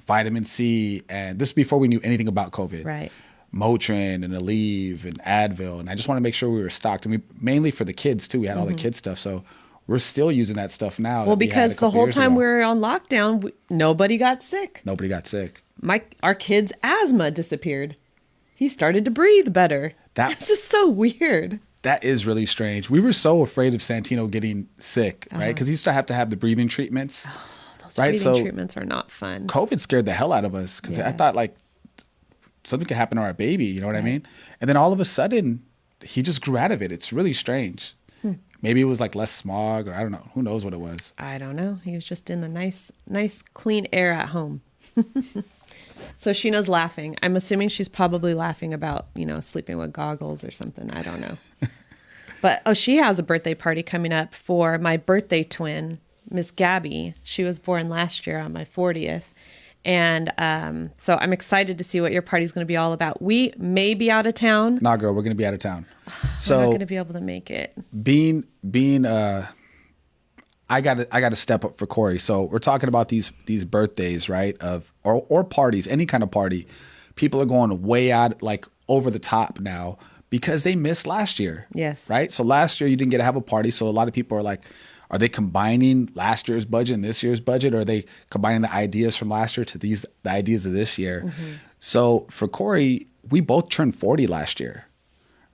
vitamin C, and this is before we knew anything about COVID. Right. Motrin and Aleve and Advil. And I just want to make sure we were stocked. And mainly for the kids too. We had all the kids stuff. So we're still using that stuff now. Well, because the whole time we were on lockdown, nobody got sick. Nobody got sick. Our kid's asthma disappeared. He started to breathe better. That's just so weird. That is really strange. We were so afraid of Santino getting sick, right? Because he used to have the breathing treatments. Oh, those breathing treatments are not fun. COVID scared the hell out of us, because I thought like something could happen to our baby. You know what I mean? And then all of a sudden, he just grew out of it. It's really strange. Maybe it was like less smog, or I don't know. Who knows what it was? I don't know. He was just in the nice clean air at home. So Sheena's laughing. I'm assuming she's probably laughing about, sleeping with goggles or something. I don't know. But, she has a birthday party coming up for my birthday twin, Miss Gabby. She was born last year on my 40th. And so I'm excited to see what your party's going to be all about. We may be out of town. Nah, girl, we're going to be out of town. So we're not going to be able to make it. I got to step up for Corey. So we're talking about these birthdays, right? Or parties, any kind of party. People are going way out, like over the top now, because they missed last year. Yes. Right. So last year you didn't get to have a party. So a lot of people are like, are they combining last year's budget and this year's budget? Or are they combining the ideas from last year to the ideas of this year? Mm-hmm. So for Corey, we both turned 40 last year,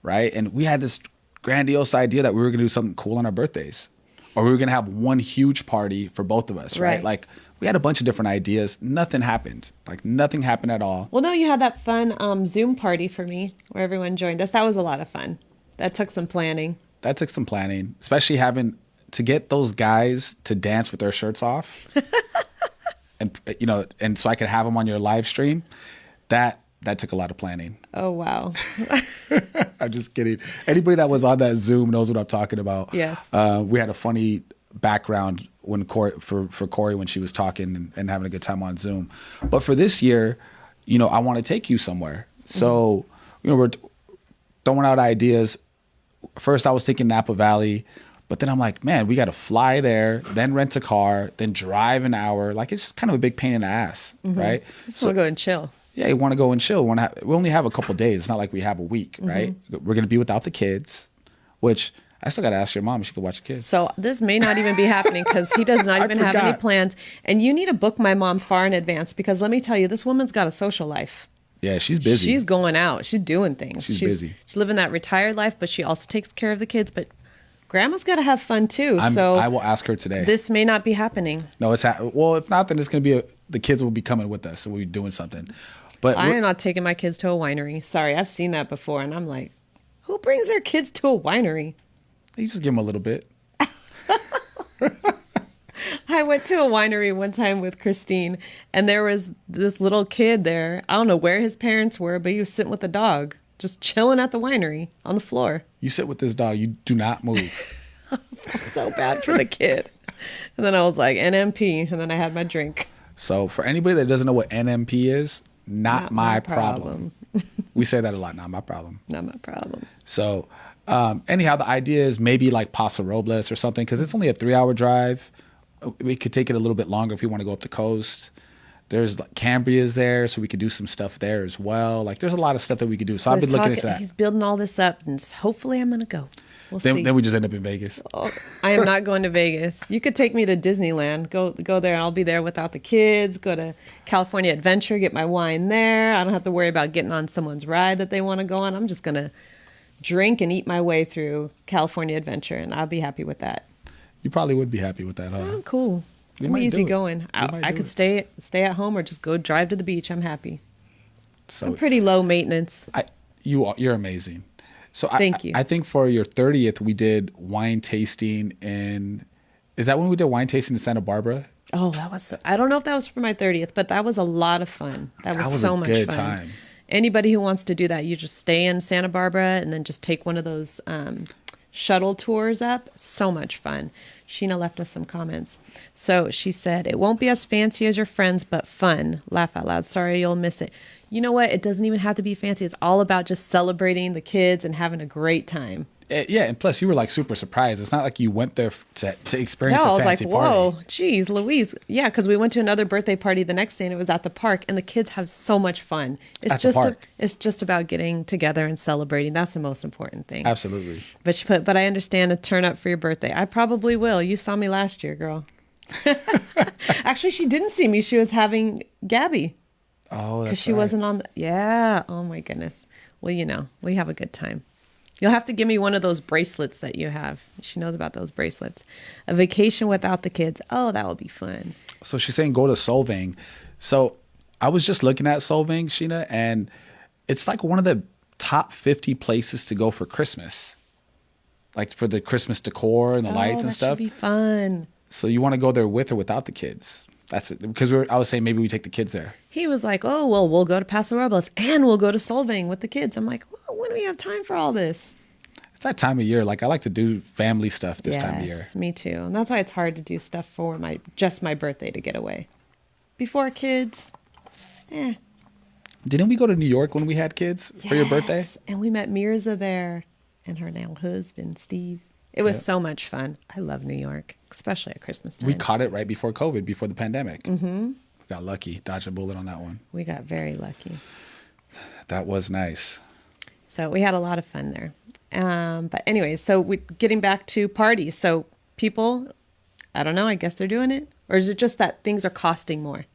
right? And we had this grandiose idea that we were going to do something cool on our birthdays, or we were going to have one huge party for both of us, right? Like we had a bunch of different ideas. Nothing happened. Like nothing happened at all. Well, no, you had that fun Zoom party for me where everyone joined us. That was a lot of fun. That took some planning. That took some planning, especially having to get those guys to dance with their shirts off. And, you know, and so I could have them on your live stream. That took a lot of planning. Oh, wow. I'm just kidding. Anybody that was on that Zoom knows what I'm talking about. Yes. We had a funny background when for Corey when she was talking and having a good time on Zoom. But for this year, you know, I want to take you somewhere. So, you know, we're throwing out ideas. First, I was thinking Napa Valley, but then I'm like, man, we got to fly there, then rent a car, then drive an hour. Like, it's just kind of a big pain in the ass, right? Just want to go and chill. Yeah, you want to go and chill. We only have a couple of days. It's not like we have a week, right? We're going to be without the kids, which I still got to ask your mom if she could watch the kids. So this may not even be happening because he does not even have any plans. And you need to book my mom far in advance because let me tell you, this woman's got a social life. Yeah, she's busy. She's going out. She's doing things. She's busy. She's living that retired life, but she also takes care of the kids. But grandma's got to have fun too. I will ask her today. This may not be happening. No, well, if not, then it's going to be the kids will be coming with us and we'll be doing something. But I am not taking my kids to a winery. Sorry, I've seen that before. And I'm like, who brings their kids to a winery? You just give them a little bit. I went to a winery one time with Christine, and there was this little kid there. I don't know where his parents were, but he was sitting with the dog, just chilling at the winery on the floor. You sit with this dog. You do not move. I felt so bad for the kid. And then I was like, NMP, and then I had my drink. So for anybody that doesn't know what NMP is, not my problem. We say that a lot. Not my problem. Not my problem. So anyhow, the idea is maybe like Paso Robles or something because it's only a 3-hour drive. We could take it a little bit longer if we want to go up the coast. There's like Cambria's there, so we could do some stuff there as well. Like there's a lot of stuff that we could do. So I've been looking into that. He's building all this up, and hopefully I'm going to go. We'll see. Then we just end up in Vegas. Oh, I am not going to Vegas. You could take me to Disneyland. Go there. I'll be there without the kids. Go to California Adventure. Get my wine there. I don't have to worry about getting on someone's ride that they want to go on. I'm just going to drink and eat my way through California Adventure, and I'll be happy with that. You probably would be happy with that, huh? I'm cool. I'm easy going. I could stay at home or just go drive to the beach. I'm happy. So I'm pretty low maintenance. You're amazing. So Thank you. I think for your 30th, we did wine tasting is that when we did wine tasting in Santa Barbara? Oh, I don't know if that was for my 30th, but that was a lot of fun. That was so much fun. Good time. Anybody who wants to do that, you just stay in Santa Barbara and then just take one of those shuttle tours up. So much fun. Sheena left us some comments. So she said, it won't be as fancy as your friends, but fun. Laugh out loud. Sorry, you'll miss it. You know what? It doesn't even have to be fancy. It's all about just celebrating the kids and having a great time. Yeah, and plus you were like super surprised. It's not like you went there to experience no, a fancy party. I was like, whoa, party. geez, Louise. Yeah, because we went to another birthday party the next day and it was at the park and the kids have so much fun. It's just about getting together and celebrating. That's the most important thing. Absolutely. But I understand a turn up for your birthday. I probably will. You saw me last year, girl. Actually, she didn't see me. She was having Gabby. Oh, that's because she wasn't on. Yeah. Oh my goodness. Well, we have a good time. You'll have to give me one of those bracelets that you have. She knows about those bracelets. A vacation without the kids. Oh, that would be fun. So she's saying go to Solvang. So I was just looking at Solvang, Sheena, and it's like one of the top 50 places to go for Christmas. Like for the Christmas decor and the lights and stuff. That should be fun. So you want to go there with or without the kids? That's it. Because I was saying maybe we take the kids there. He was like, oh, well, we'll go to Paso Robles and we'll go to Solvang with the kids. I'm like, well, when do we have time for all this? It's that time of year. Like I like to do family stuff this time of year. Yes, me too. And that's why it's hard to do stuff for my birthday to get away. Before kids, Didn't we go to New York when we had kids for your birthday? And we met Mirza there and her now husband, Steve. It was so much fun. I love New York, especially at Christmas time. We caught it right before COVID, before the pandemic. Mm-hmm. We got lucky, dodged a bullet on that one. We got very lucky. That was nice. So we had a lot of fun there. But anyways, so getting back to parties. So people, I don't know, I guess they're doing it. Or is it just that things are costing more?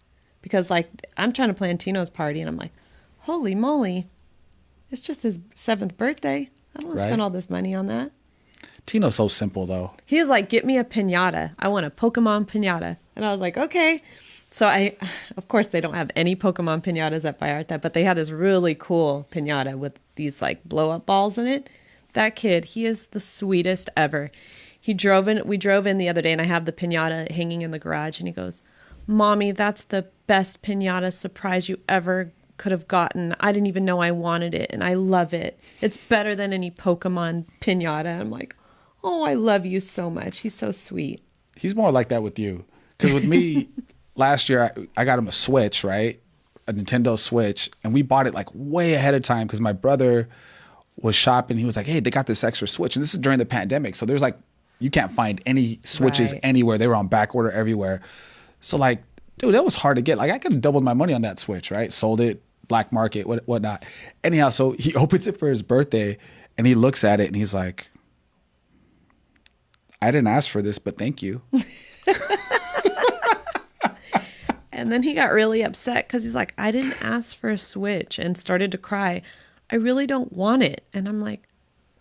Because like I'm trying to plan Tino's party and I'm like, Holy moly. It's just his 7th birthday. I don't want to Right? spend all this money on that. Tino's so simple though. He was like, get me a piñata. I want a Pokemon piñata. And I was like, okay. So of course, they don't have any Pokemon piñatas at Vallarta, but they had this really cool piñata with these like blow up balls in it. That kid, he is the sweetest ever. We drove in the other day and I have the piñata hanging in the garage and he goes, Mommy, that's the best piñata surprise you ever could have gotten. I didn't even know I wanted it and I love it. It's better than any Pokemon piñata. I'm like, oh, I love you so much. He's so sweet. He's more like that with you. Because with me, last year, I got him a Switch, right? A Nintendo Switch. And we bought it like way ahead of time because my brother was shopping. He was like, hey, they got this extra Switch. And this is during the pandemic. So there's like, you can't find any Switches Right. anywhere. They were on back order everywhere. So like, dude, that was hard to get. Like I could have doubled my money on that Switch, right? Sold it, black market, whatnot. Anyhow, so he opens it for his birthday and he looks at it and he's like, I didn't ask for this, but thank you. And then he got really upset because he's like, I didn't ask for a Switch and started to cry. I really don't want it. And I'm like,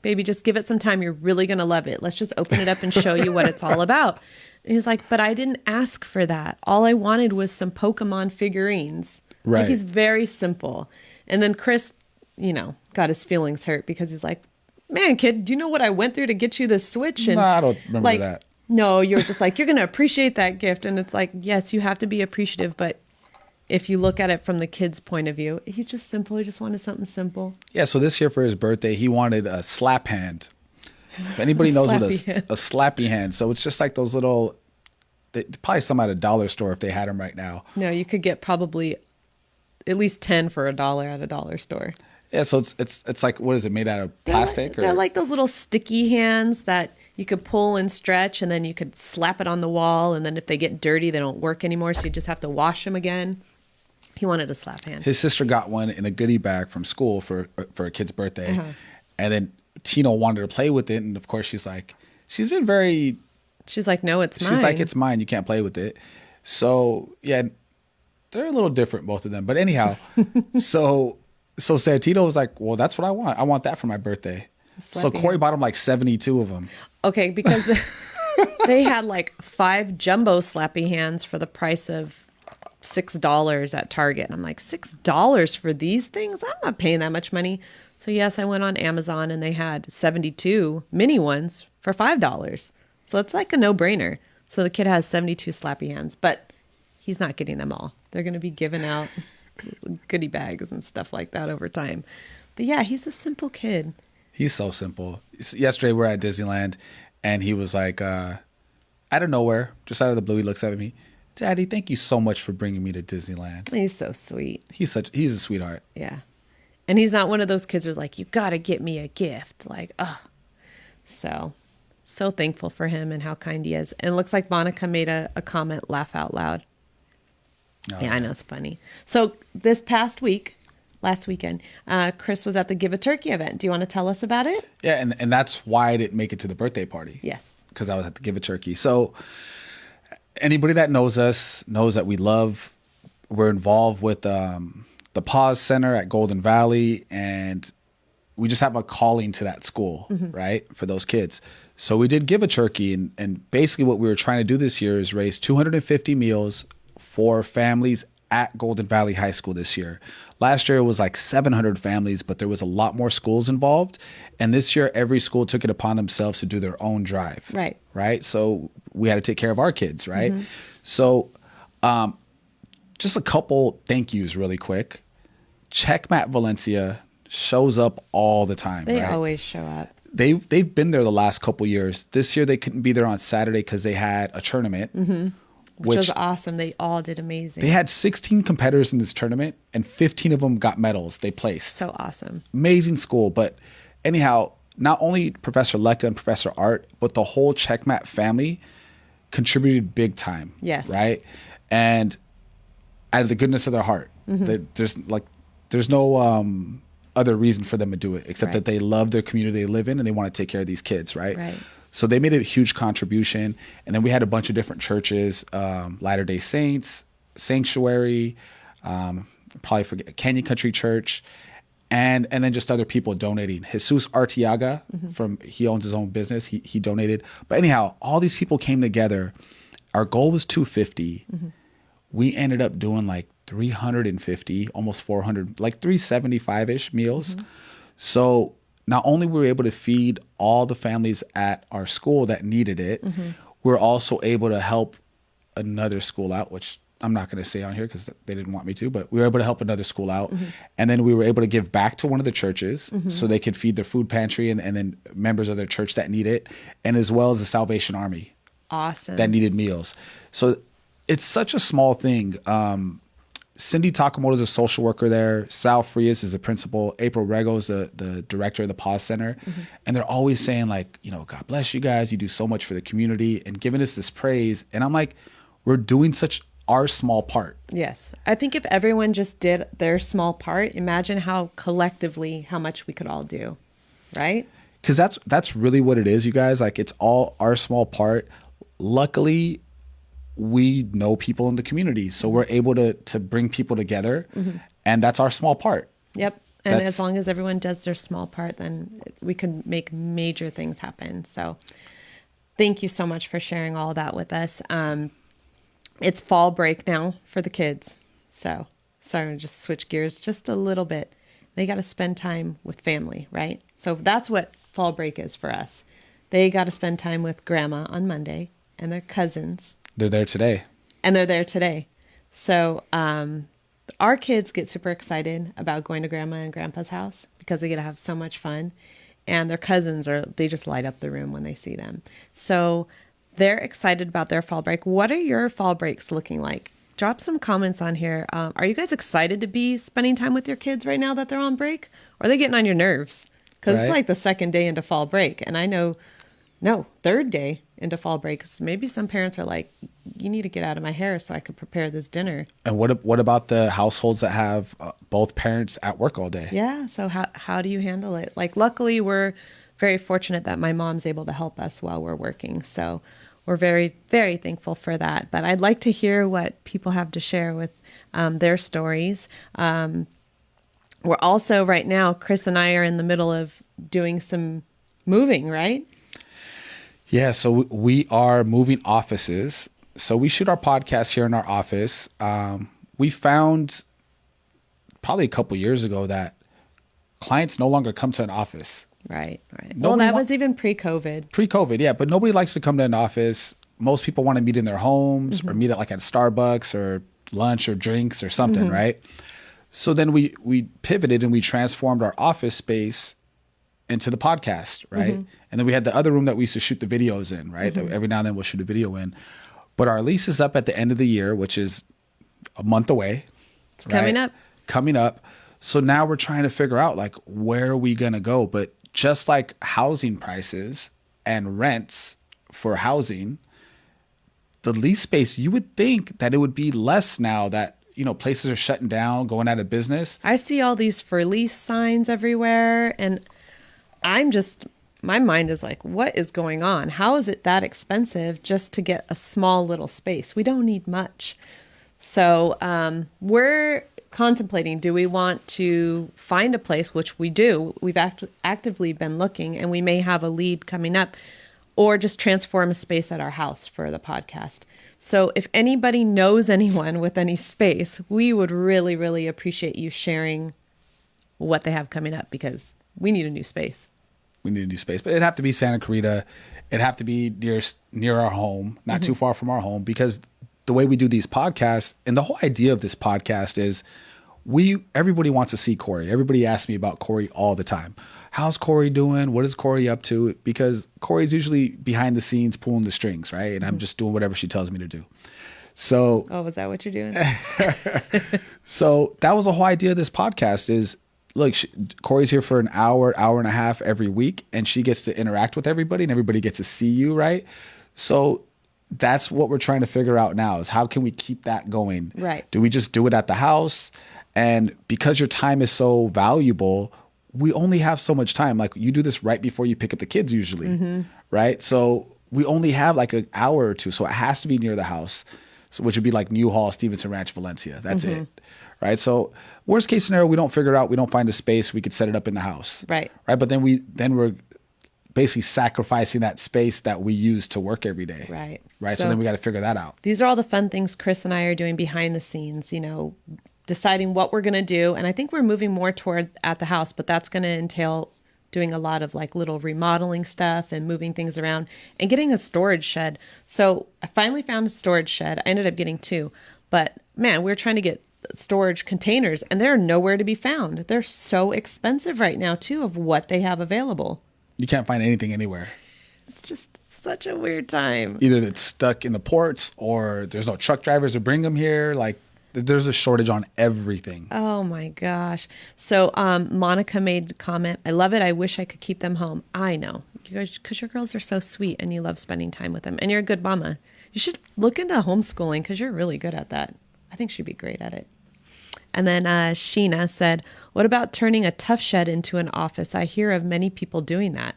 baby, just give it some time. You're really going to love it. Let's just open it up and show you what it's all about. And he's like, but I didn't ask for that. All I wanted was some Pokemon figurines. Right. Like, he's very simple. And then Chris, got his feelings hurt because he's like, man, kid, do you know what I went through to get you this Switch? And No, I don't remember that. No, you're just like, you're going to appreciate that gift. And it's like, yes, you have to be appreciative. But if you look at it from the kid's point of view, he's just simple. He just wanted something simple. Yeah, so this year for his birthday, he wanted a slap hand. If anybody knows what a slappy hand, so it's just like those little, probably some at a dollar store if they had them right now. No, you could get probably at least 10 for $1 at a dollar store. Yeah, so it's like, what is it, made out of plastic? They're like those little sticky hands that you could pull and stretch, and then you could slap it on the wall, and then if they get dirty, they don't work anymore, so you just have to wash them again. He wanted a slap hand. His sister got one in a goodie bag from school for a kid's birthday. And then Tino wanted to play with it, and of course she's like, she's like, no, it's mine. She's like, it's mine, you can't play with it. So yeah, they're a little different, both of them. But anyhow, so Santino was like, well, that's what I want. I want that for my birthday. So Corey bought him like 72 of them. Okay, because they had like 5 jumbo slappy hands for the price of $6 at Target. And I'm like, $6 for these things? I'm not paying that much money. So yes, I went on Amazon and they had 72 mini ones for $5. So it's like a no-brainer. So the kid has 72 slappy hands, but he's not getting them all. They're going to be giving out goodie bags and stuff like that over time. But yeah, he's a simple kid. He's so simple. Yesterday we were at Disneyland and he was like, out of nowhere, just out of the blue, he looks at me, Daddy, thank you so much for bringing me to Disneyland. He's so sweet. He's a sweetheart. Yeah. And he's not one of those kids who's like, you got to get me a gift. Like, oh. So thankful for him and how kind he is. And it looks like Monica made a comment, laugh out loud. Oh, yeah, I know, it's funny. So this last weekend, Chris was at the Give a Turkey event. Do you want to tell us about it? Yeah, and that's why I didn't make it to the birthday party. Yes. Because I was at the Give a Turkey. So anybody that knows us knows that we're involved with the Pause Center at Golden Valley, and we just have a calling to that school, right, for those kids. So we did Give a Turkey, and basically what we were trying to do this year is raise 250 meals for families at Golden Valley High School this year. Last year it was like 700 families, but there was a lot more schools involved. And this year every school took it upon themselves to do their own drive. Right. So we had to take care of our kids, right? So just a couple thank yous really quick. Checkmat Valencia shows up all the time. They right? always show up. They've been there the last couple years. This year they couldn't be there on Saturday because they had a tournament. Which was awesome. They all did amazing. They had 16 competitors in this tournament, and 15 of them got medals. They placed. So awesome. Amazing school. But anyhow, not only Professor Lecca and Professor Art, but the whole Checkmat family contributed big time. Yes. Right? And out of the goodness of their heart. There's no other reason for them to do it except that they love their community they live in and they want to take care of these kids, right? So they made a huge contribution. And then we had a bunch of different churches, Latter-day Saints, Sanctuary, probably forget, Canyon Country Church, and then just other people donating. Jesus Artiaga, he owns his own business. He donated. But anyhow, all these people came together. Our goal was 250. We ended up doing like 350, almost 400, like 375-ish meals. So not only were we able to feed all the families at our school that needed it, we're also able to help another school out, which I'm not going to say on here because they didn't want me to, but we were able to help another school out. And then we were able to give back to one of the churches so they could feed their food pantry and then members of their church that need it, and as well as the Salvation Army. Awesome. That needed meals. So it's such a small thing. Cindy Takamoto is a social worker there. Sal Frias is the principal. April Rego is the director of the Pause Center. And they're always saying like, God bless you guys. You do so much for the community and giving us this praise. And I'm like, we're doing such our small part. Yes. I think if everyone just did their small part, imagine how collectively, how much we could all do. Right? Because that's really what it is, you guys. Like, it's all our small part. Luckily, we know people in the community, so we're able to bring people together, and that's our small part. Yep. And as long as everyone does their small part, then we can make major things happen. So thank you so much for sharing all that with us. It's fall break now for the kids. So sorry to just switch gears just a little bit. They got to spend time with family, right? So that's what fall break is for us. They got to spend time with grandma on Monday and their cousins. They're there today. And they're there today. So our kids get super excited about going to grandma and grandpa's house because they get to have so much fun. And their cousins they just light up the room when they see them. So they're excited about their fall break. What are your fall breaks looking like? Drop some comments on here. Are you guys excited to be spending time with your kids right now that they're on break? Or are they getting on your nerves? Because It's like the second day into fall break. And I know, third day into fall break. Maybe some parents are like, you need to get out of my hair so I could prepare this dinner. And what about the households that have both parents at work all day? Yeah. So how do you handle it? Like, luckily, we're very fortunate that my mom's able to help us while we're working. So we're very, very thankful for that. But I'd like to hear what people have to share with their stories. We're also right now, Chris and I are in the middle of doing some moving, right? Yeah, so we are moving offices. So we shoot our podcast here in our office. We found probably a couple years ago that clients no longer come to an office. Right. Well, that was even pre-COVID. Pre-COVID, yeah. But nobody likes to come to an office. Most people want to meet in their homes or meet at like at Starbucks or lunch or drinks or something, right? So then we pivoted and we transformed our office space into the podcast, right? And then we had the other room that we used to shoot the videos in, right? That every now and then we'll shoot a video in. But our lease is up at the end of the year, which is a month away. It's coming up. So now we're trying to figure out like, where are we going to go? But just like housing prices and rents for housing, the lease space, you would think that it would be less now that, places are shutting down, going out of business. I see all these for lease signs everywhere, and my mind is like, what is going on? How is it that expensive just to get a small little space? We don't need much. So we're contemplating, do we want to find a place, which we do. We've actively been looking, and we may have a lead coming up, or just transform a space at our house for the podcast. So if anybody knows anyone with any space, we would really, really appreciate you sharing what they have coming up, because we need a new space. We need a new space, but it'd have to be Santa Clarita. It'd have to be near our home, not too far from our home, because the way we do these podcasts, and the whole idea of this podcast is everybody wants to see Corey. Everybody asks me about Corey all the time. How's Corey doing? What is Corey up to? Because Corey's usually behind the scenes pulling the strings, right? And I'm just doing whatever she tells me to do. So, was that what you're doing? So that was the whole idea of this podcast is, look, Corey's here for an hour and a half every week, and she gets to interact with everybody, and everybody gets to see you, right? So that's what we're trying to figure out now, is how can we keep that going? Right. Do we just do it at the house? And because your time is so valuable, we only have so much time. Like, you do this right before you pick up the kids usually, right? So we only have like an hour or two. So it has to be near the house, which would be like New Hall, Stevenson Ranch, Valencia. That's it, right? So worst case scenario, we don't figure it out. We don't find a space. We could set it up in the house. Right. Right. But then we're basically sacrificing that space that we use to work every day. Right. Right. So then we got to figure that out. These are all the fun things Chris and I are doing behind the scenes, deciding what we're going to do. And I think we're moving more toward at the house, but that's going to entail doing a lot of like little remodeling stuff and moving things around and getting a storage shed. So I finally found a storage shed. I ended up getting 2, but man, we're trying to get storage containers and they're nowhere to be found. They're so expensive right now too of what they have available. You can't find anything anywhere. It's just such a weird time. Either it's stuck in the ports or there's no truck drivers to bring them here. Like there's a shortage on everything. Oh my gosh. So Monica made a comment, I love it. I wish I could keep them home. I know, you guys, because your girls are so sweet and you love spending time with them and you're a good mama. You should look into homeschooling because you're really good at that. I think she'd be great at it. And then Sheena said, what about turning a tough shed into an office? I hear of many people doing that.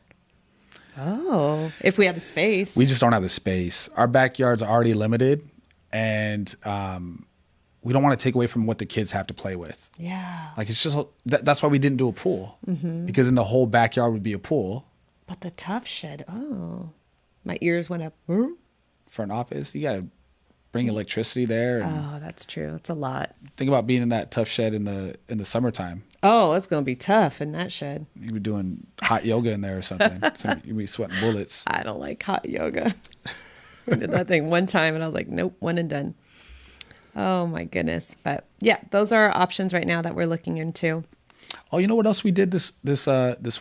Oh, if we have the space. We just don't have the space. Our backyard's already limited and we don't want to take away from what the kids have to play with. Yeah. Like it's just, that's why we didn't do a pool. Mm-hmm. Because in the whole backyard would be a pool. But the tough shed, oh, my ears went up. For an office, you got to bring electricity there. And oh, that's true. It's a lot. think about being in that tough shed in the summertime. Oh, it's going to be tough in that shed. You'd be doing hot yoga in there or something. So you'd be sweating bullets. I don't like hot yoga. I did that thing one time and I was like, nope, one and done. Oh my goodness. But yeah, those are our options right now that we're looking into. Oh, you know what else we did this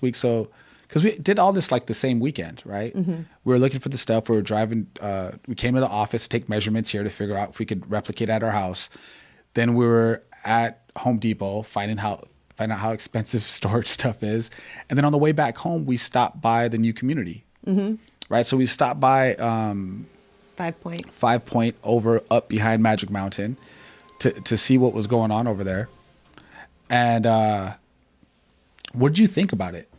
week? So, because we did all this like the same weekend, right? Mm-hmm. We were looking for the stuff. We were driving. We came to the office to take measurements here to figure out if we could replicate at our house. Then we were at Home Depot find out how expensive storage stuff is. And then on the way back home, we stopped by the new community, mm-hmm. right? So we stopped by 5 Point over up behind Magic Mountain to see what was going on over there. And what did you think about it?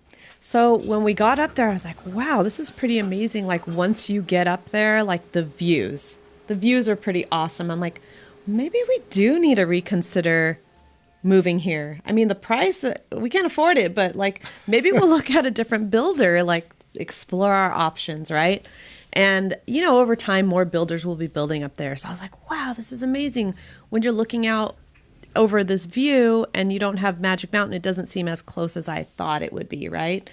So when we got up there, I was like, wow, this is pretty amazing. Like once you get up there, like the views are pretty awesome. I'm like, maybe we do need to reconsider moving here. I mean, the price, we can't afford it, but like maybe we'll look at a different builder, like explore our options, right? And, over time, more builders will be building up there. So I was like, wow, this is amazing. When you're looking out over this view and you don't have Magic Mountain, it doesn't seem as close as I thought it would be, right?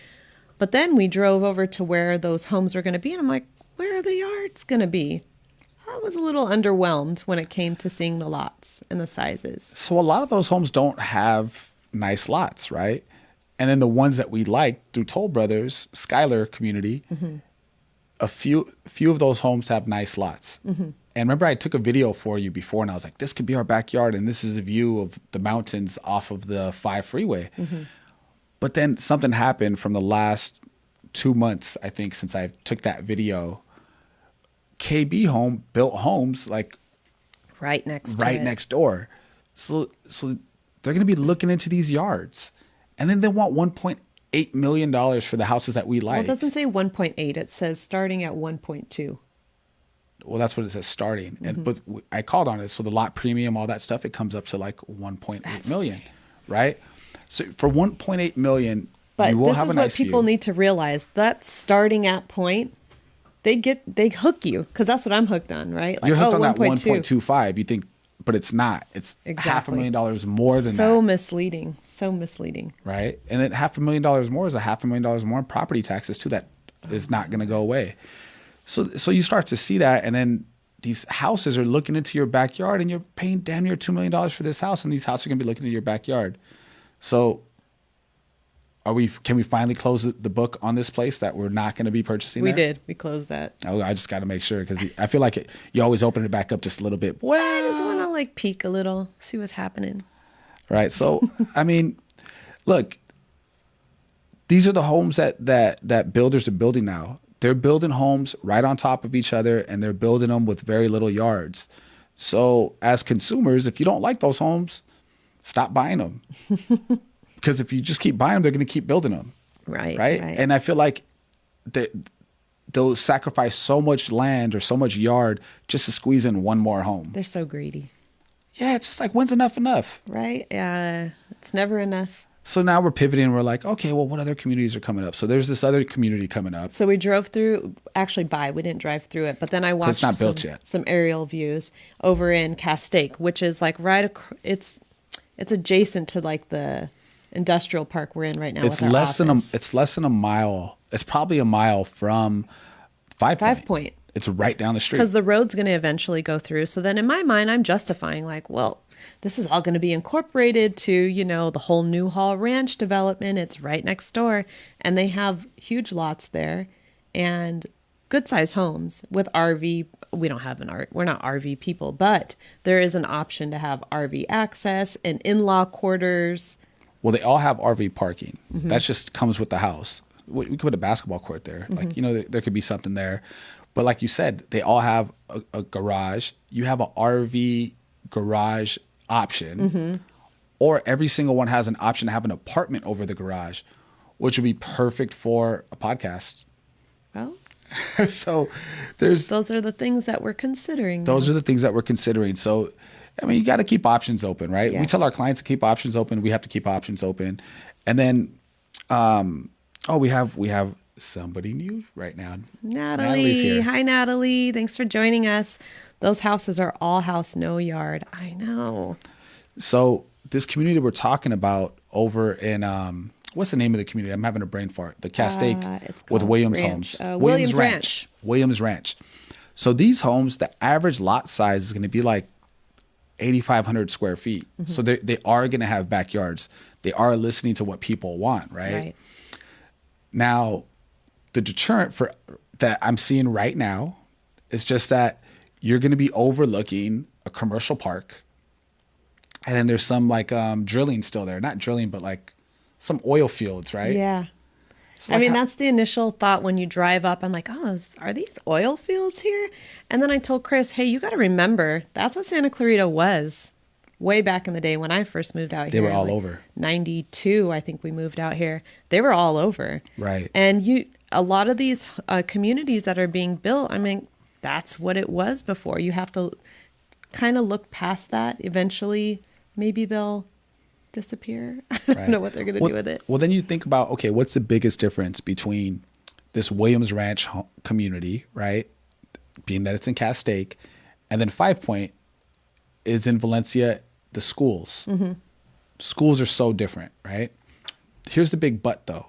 But then we drove over to where those homes were going to be. And I'm like, where are the yards going to be? I was a little underwhelmed when it came to seeing the lots and the sizes. So a lot of those homes don't have nice lots, right? And then the ones that we like through Toll Brothers, Skylar community, mm-hmm. a few of those homes have nice lots. Mm-hmm. And remember, I took a video for you before, and I was like, this could be our backyard, and this is a view of the mountains off of the 5 freeway. Mm-hmm. But then something happened from the last 2 months, I think, since I took that video. KB Home built homes like right next door. So they're going to be looking into these yards. And then they want $1.8 million for the houses that we like. Well, it doesn't say 1.8. It says starting at 1.2. Well, that's what it says starting. Mm-hmm. But I called on it. So the lot premium, all that stuff, it comes up to like 1.8 million, insane. Right? So for 1.8 million, you will have a nice view. But this is what people need to realize. That starting at point, they hook you, because that's what I'm hooked on, right? Like, you're hooked on that 1.25. You think, but it's not. It's exactly. $500,000 more than that. So misleading. Right? And then $500,000 more is $500,000 more in property taxes too. That is not going to go away. So you start to see that, and then these houses are looking into your backyard, and you're paying damn near $2 million for this house, and these houses are going to be looking into your backyard. So can we finally close the book on this place that we're not going to be purchasing? We did. We closed that. Oh, I just got to make sure, because I feel like you always open it back up just a little bit. Well, I just want to like peek a little, see what's happening. Right. So, I mean, look, these are the homes that builders are building now. They're building homes right on top of each other, and they're building them with very little yards. So as consumers, if you don't like those homes, stop buying them. Because if you just keep buying them, they're going to keep building them. Right. And I feel like they'll sacrifice so much land or so much yard just to squeeze in one more home. They're so greedy. Yeah, it's just like, when's enough? Right? Yeah. It's never enough. So now we're pivoting. We're like, okay, well, what other communities are coming up? So there's this other community coming up. So we drove through, actually we didn't drive through it, but then I watched not built yet. some aerial views over in Castaic, which is like it's adjacent to like the industrial park we're in right now. It's less than a mile. It's probably a mile from Five Point. It's right down the street. Because the road's going to eventually go through. So then in my mind, I'm justifying like, well, this is all going to be incorporated to, the whole New Hall Ranch development. It's right next door. And they have huge lots there and good sized homes with RV. We don't have we're not RV people, but there is an option to have RV access and in-law quarters. Well, they all have RV parking. That just comes with the house. We could put a basketball court there. Like, there could be something there. But like you said, they all have a garage. You have an RV garage option, or every single one has an option to have an apartment over the garage, which would be perfect for a podcast. Well, so those are the things that we're considering. Those are the things that we're considering. So, I mean, you got to keep options open, right? Yes. We tell our clients to keep options open. We have to keep options open. And then, we have somebody new right now. Natalie's here. Hi, Natalie. Thanks for joining us. Those houses are all house, no yard. I know. So this community we're talking about over in, what's the name of the community? I'm having a brain fart. The Castaic with Williams Homes. Williams Ranch. Williams Ranch. So these homes, the average lot size is going to be like 8,500 square feet. So they are going to have backyards. They are listening to what people want, right? Now, the deterrent for that I'm seeing right now is just that you're going to be overlooking a commercial park, and then there's some like drilling still there. Not drilling, but like some oil fields, right? Yeah. So I mean, that's the initial thought when you drive up. I'm like, oh, are these oil fields here? And then I told Chris, hey, you got to remember, that's what Santa Clarita was way back in the day when I first moved out here. They were all over. 92, I think we moved out here. They were all over. Right. And a lot of these communities that are being built, I mean, that's what it was before. You have to kind of look past that. Eventually, maybe they'll disappear. I don't know what they're going to do with it. Well, then you think about, okay, what's the biggest difference between this Williams Ranch community, right, being that it's in Castaic, and then 5 Point is in Valencia, the schools. Schools are so different, right? Here's the big but, though.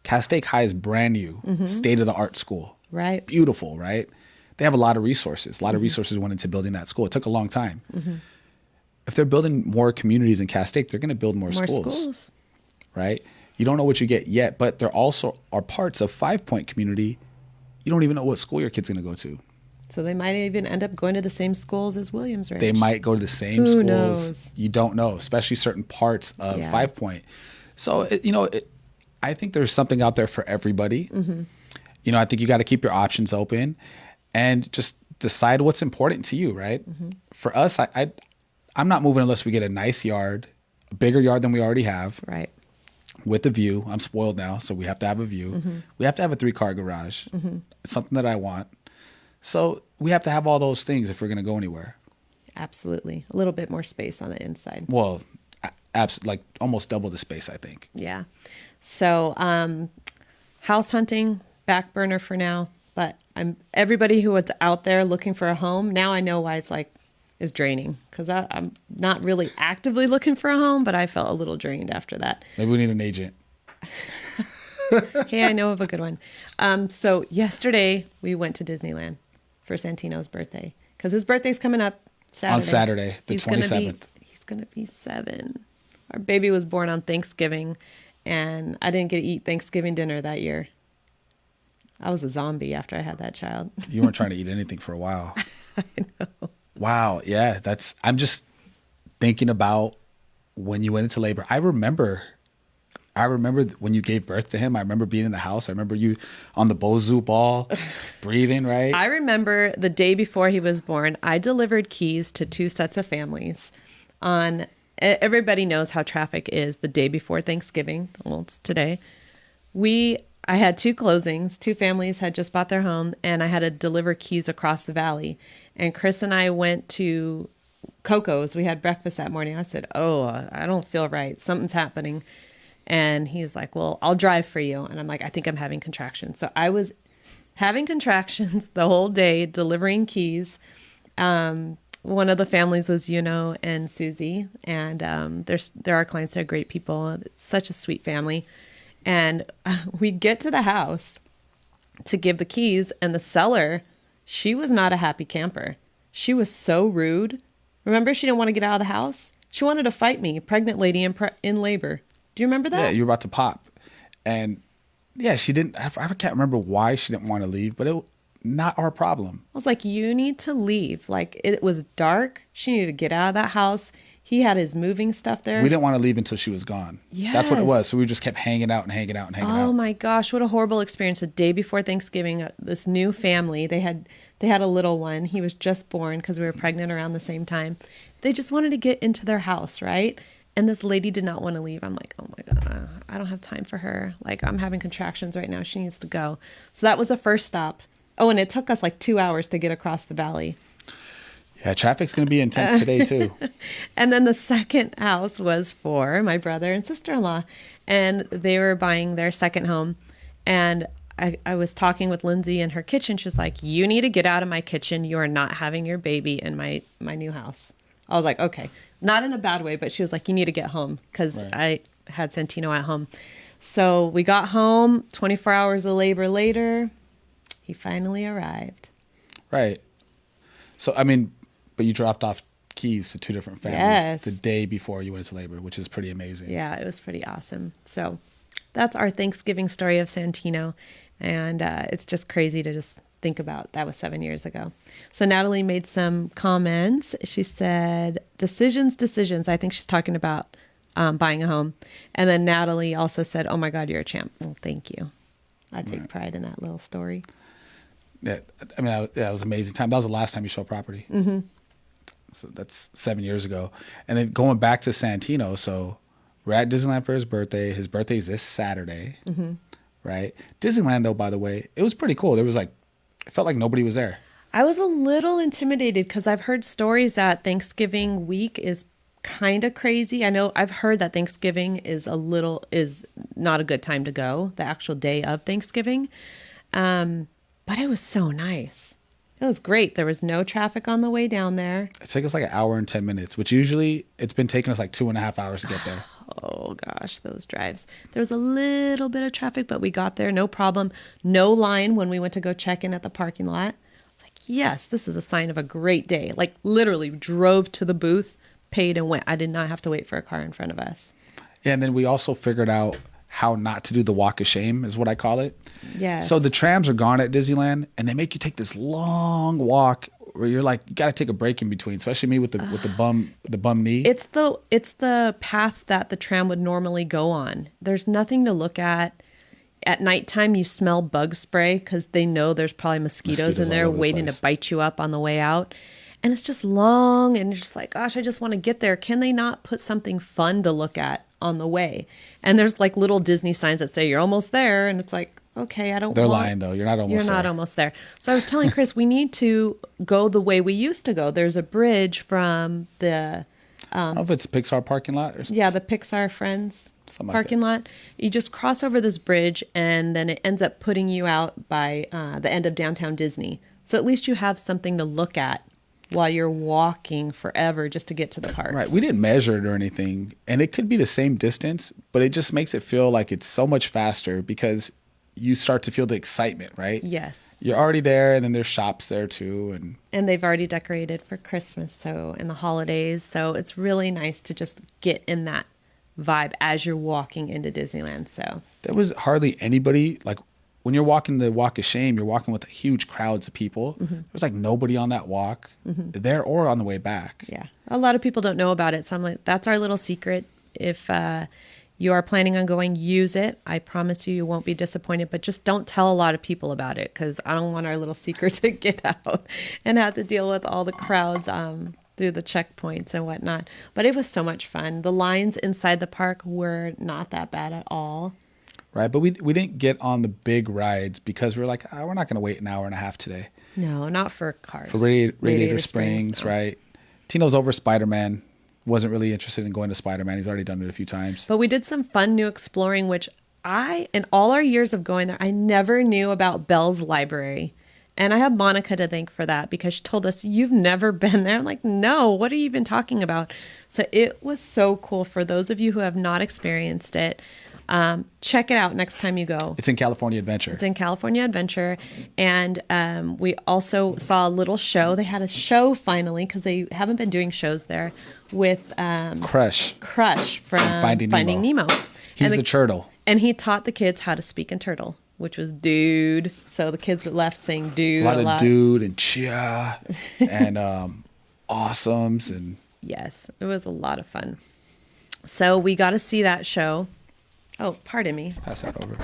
Castaic High is brand new, state-of-the-art school. Right. Beautiful, right? They have a lot of resources. A lot of resources went into building that school. It took a long time. If they're building more communities in Castaic, they're going to build more schools. Right? You don't know what you get yet, but there also are parts of 5 Point community. You don't even know what school your kid's going to go to. So they might even end up going to the same schools as Williams Ranch. They might go to the same schools. Who knows? You don't know, especially certain parts of 5 Point. So, I think there's something out there for everybody. I think you got to keep your options open and just decide what's important to you, right? For us, I'm not moving unless we get a nice yard, a bigger yard than we already have. Right. With a view. I'm spoiled now, so we have to have a view. We have to have a 3-car garage. It's something that I want. So we have to have all those things if we're going to go anywhere. Absolutely. A little bit more space on the inside. Well, like almost double the space, I think. Yeah. So house hunting, back burner for now. But everybody who was out there looking for a home, now I know why is draining. Because I'm not really actively looking for a home, but I felt a little drained after that. Maybe we need an agent. Hey, I know of a good one. So yesterday we went to Disneyland for Santino's birthday. Because his birthday's coming up Saturday. On Saturday, the 27th. He's going to be 7. Our baby was born on Thanksgiving, and I didn't get to eat Thanksgiving dinner that year. I was a zombie after I had that child. You weren't trying to eat anything for a while. I know. Wow. Yeah. I'm just thinking about when you went into labor. I remember when you gave birth to him. I remember being in the house. I remember you on the Bozu ball, breathing, right? I remember the day before he was born, I delivered keys to 2 sets of families everybody knows how traffic is the day before Thanksgiving. Well, it's today. I had 2 closings. 2 families had just bought their home, and I had to deliver keys across the valley. And Chris and I went to Coco's. We had breakfast that morning. I said, "Oh, I don't feel right. Something's happening." And he's like, "Well, I'll drive for you." And I'm like, "I think I'm having contractions." So I was having contractions the whole day, delivering keys. One of the families was and Susie, and there are clients that are great people. It's such a sweet family. And we get to the house to give the keys, and the seller, she was not a happy camper. She was so rude. Remember, she didn't want to get out of the house. She wanted to fight me, pregnant lady in labor. Do you remember that? Yeah, you were about to pop. And yeah, she didn't, I can't remember why she didn't want to leave, but it not our problem. I was like, you need to leave. Like, it was dark. She needed to get out of that house. He had his moving stuff there. We didn't want to leave until she was gone. Yes. That's what it was. So we just kept hanging out and hanging out and hanging out. Oh my gosh, what a horrible experience. The day before Thanksgiving, this new family, they had a little one. He was just born because we were pregnant around the same time. They just wanted to get into their house, right? And this lady did not want to leave. I'm like, oh my God, I don't have time for her. Like, I'm having contractions right now. She needs to go. So that was the first stop. Oh, and it took us like 2 hours to get across the valley. Yeah, traffic's going to be intense today too. And then the second house was for my brother and sister-in-law, and they were buying their second home. And I was talking with Lindsay in her kitchen. She's like, "You need to get out of my kitchen. You are not having your baby in my new house." I was like, okay, not in a bad way, but she was like, "You need to get home," because I had Santino at home. So we got home, 24 hours of labor later, he finally arrived. Right. So, I mean, but you dropped off keys to two different families the day before you went into labor, which is pretty amazing. Yeah, it was pretty awesome. So that's our Thanksgiving story of Santino. And it's just crazy to just think about. That was 7 years ago. So Natalie made some comments. She said, decisions. I think she's talking about buying a home. And then Natalie also said, "Oh my God, you're a champ." Well, thank you. I take pride in that little story. Yeah, I mean, that was an amazing time. That was the last time you showed property. Mm-hmm. So that's 7 years ago. And then going back to Santino, so we're at Disneyland for his birthday. His birthday is this Saturday, right? Disneyland, though, by the way, it was pretty cool. There was it felt like nobody was there. I was a little intimidated because I've heard stories that Thanksgiving week is kind of crazy. I know I've heard that Thanksgiving is not a good time to go, the actual day of Thanksgiving. But it was so nice. It was great. There was no traffic on the way down there. It took us like an hour and 10 minutes, which usually it's been taking us like 2.5 hours to get there. Oh gosh, those drives. There was a little bit of traffic, but we got there, no problem. No line when we went to go check in at the parking lot. I was like, yes, this is a sign of a great day. Like literally drove to the booth, paid and went. I did not have to wait for a car in front of us. Yeah, and then we also figured out how not to do the walk of shame is what I call it. Yes. So the trams are gone at Disneyland, and they make you take this long walk where you're like, you got to take a break in between, especially me with the bum knee. It's the path that the tram would normally go on. There's nothing to look at. At nighttime, you smell bug spray because they know there's probably mosquitoes in there waiting to bite you up on the way out. And it's just long, and you're just like, gosh, I just want to get there. Can they not put something fun to look at on the way? And there's like little Disney signs that say you're almost there, and it's like, okay, They're lying though. You're not almost there. So I was telling Chris, we need to go the way we used to go. There's a bridge from the if it's Pixar parking lot or something. Yeah, the Pixar Friends Something parking lot. You just cross over this bridge, and then it ends up putting you out by the end of downtown Disney. So at least you have something to look at while you're walking forever just to get to the parks. Right. We didn't measure it or anything, and it could be the same distance, but it just makes it feel like it's so much faster because you start to feel the excitement, right? Yes. You're already there, and then there's shops there too. And they've already decorated for Christmas, and the holidays. So it's really nice to just get in that vibe as you're walking into Disneyland. So there was hardly anybody, like when you're walking the walk of shame, you're walking with huge crowds of people. Mm-hmm. There's like nobody on that walk there or on the way back. Yeah. A lot of people don't know about it. So I'm like, that's our little secret. If you are planning on going, use it. I promise you won't be disappointed, but just don't tell a lot of people about it because I don't want our little secret to get out and have to deal with all the crowds through the checkpoints and whatnot. But it was so much fun. The lines inside the park were not that bad at all. Right, but we didn't get on the big rides because we're like, we're not going to wait an hour and a half today. No, not for cars. For Radiator Springs, no. Right? Tino's over Spider-Man. Wasn't really interested in going to Spider-Man. He's already done it a few times. But we did some fun new exploring, which in all our years of going there, I never knew about Belle's Library. And I have Monica to thank for that because she told us, you've never been there. I'm like, no, what are you even talking about? So it was so cool. For those of you who have not experienced it, check it out next time you go. It's in California Adventure. It's in California Adventure. And we also saw a little show. They had a show finally because they haven't been doing shows there with Crush from Finding Nemo. He's the turtle. And he taught the kids how to speak in turtle, which was dude. So the kids are left saying dude a lot. Of dude and chia and awesomes. And yes, it was a lot of fun. So we got to see that show. Oh, pardon me. Pass that over.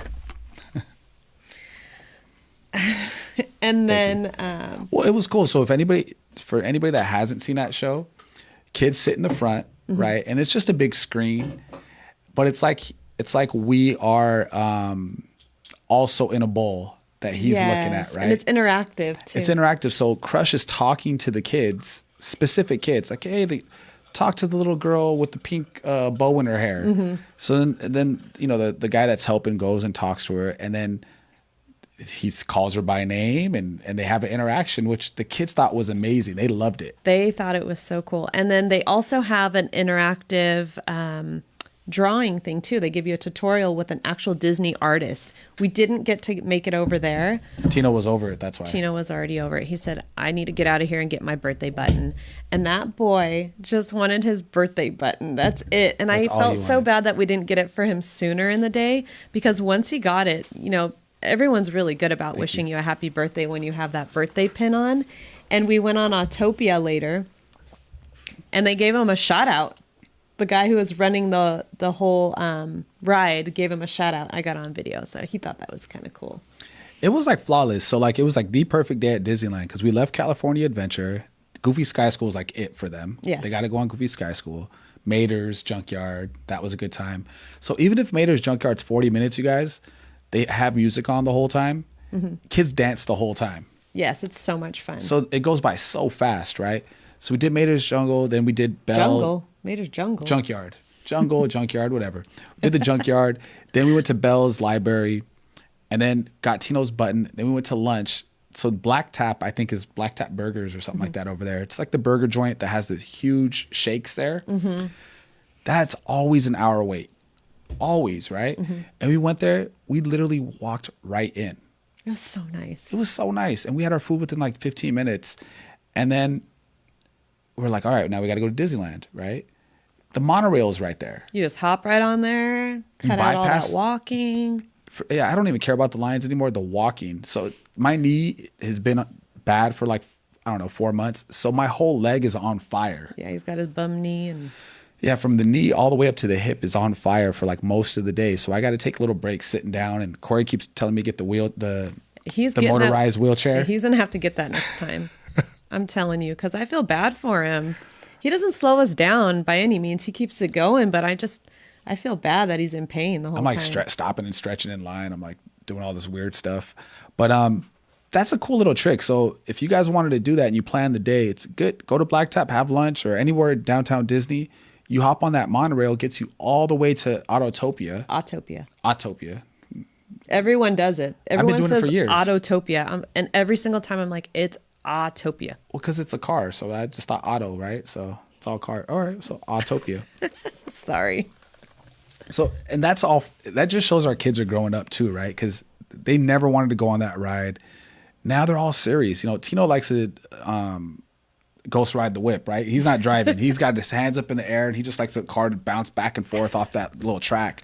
And then... well, it was cool. So for anybody that hasn't seen that show, kids sit in the front, right? And it's just a big screen. But it's like we are also in a bowl that he's looking at, right? And it's interactive, too. It's interactive. So Crush is talking to the kids, specific kids. Like, hey, talk to the little girl with the pink bow in her hair. So then the guy that's helping goes and talks to her, and then he calls her by name, and they have an interaction, which the kids thought was amazing. They loved it. They thought it was so cool. And then they also have an interactive drawing thing too. They give you a tutorial with an actual Disney artist. We didn't get to make it over there. Tino was over it. That's why. Tino was already over it. He said, I need to get out of here and get my birthday button. And that boy just wanted his birthday button. That's it. And I felt so bad that we didn't get it for him sooner in the day, because once he got it, everyone's really good about wishing you a happy birthday when you have that birthday pin on. And we went on Autopia later, and they gave him a shout out. The guy who was running the whole ride gave him a shout out. I got on video, so he thought that was kind of cool. It was like flawless. So like it was like the perfect day at Disneyland, because we left California Adventure. Goofy Sky School was like it for them. Yes. They got to go on Goofy Sky School. Mater's Junkyard, that was a good time. So even if Mater's Junkyard's 40 minutes, you guys, they have music on the whole time. Kids dance the whole time. Yes, it's so much fun. So it goes by so fast, right? So we did Mater's Jungle, then we did Bell's Mater's Jungle. Junkyard. Junkyard, whatever. Did the Junkyard. Then we went to Bell's Library, and then got Tino's button. Then we went to lunch. So Black Tap, I think, is Black Tap Burgers or something like that over there. It's like the burger joint that has the huge shakes there. That's always an hour wait. Always, right? And we went there. We literally walked right in. It was so nice. It was so nice. And we had our food within like 15 minutes. And then we're like, all right, now we got to go to Disneyland, right? The monorail is right there. You just hop right on there, cut out all that walking. I don't even care about the lines anymore, the walking. So my knee has been bad for like, 4 months. So my whole leg is on fire. Yeah, he's got his bum knee. And yeah, from the knee all the way up to the hip is on fire for like most of the day. So I got to take a little break sitting down. And Corey keeps telling me to get the motorized wheelchair. He's going to have to get that next time. I'm telling you, because I feel bad for him. He doesn't slow us down by any means. He keeps it going, but I feel bad that he's in pain the whole time. I'm like stopping and stretching in line. I'm like doing all this weird stuff. But that's a cool little trick. So if you guys wanted to do that and you plan the day, it's good. Go to Black Tap, have lunch, or anywhere downtown Disney. You hop on that monorail, gets you all the way to Autotopia. Autopia. Everyone does it. Everyone I've been doing it for years. Autotopia. And every single time I'm like, it's Autopia. Well, because it's a car, so I just thought auto, right? So it's all car. All right, so Autopia. Sorry. So, and that's all. That just shows our kids are growing up too, right? Because they never wanted to go on that ride. Now they're all serious. Tino likes to ghost ride the whip, right? He's not driving. He's got his hands up in the air, and he just likes the car to bounce back and forth off that little track.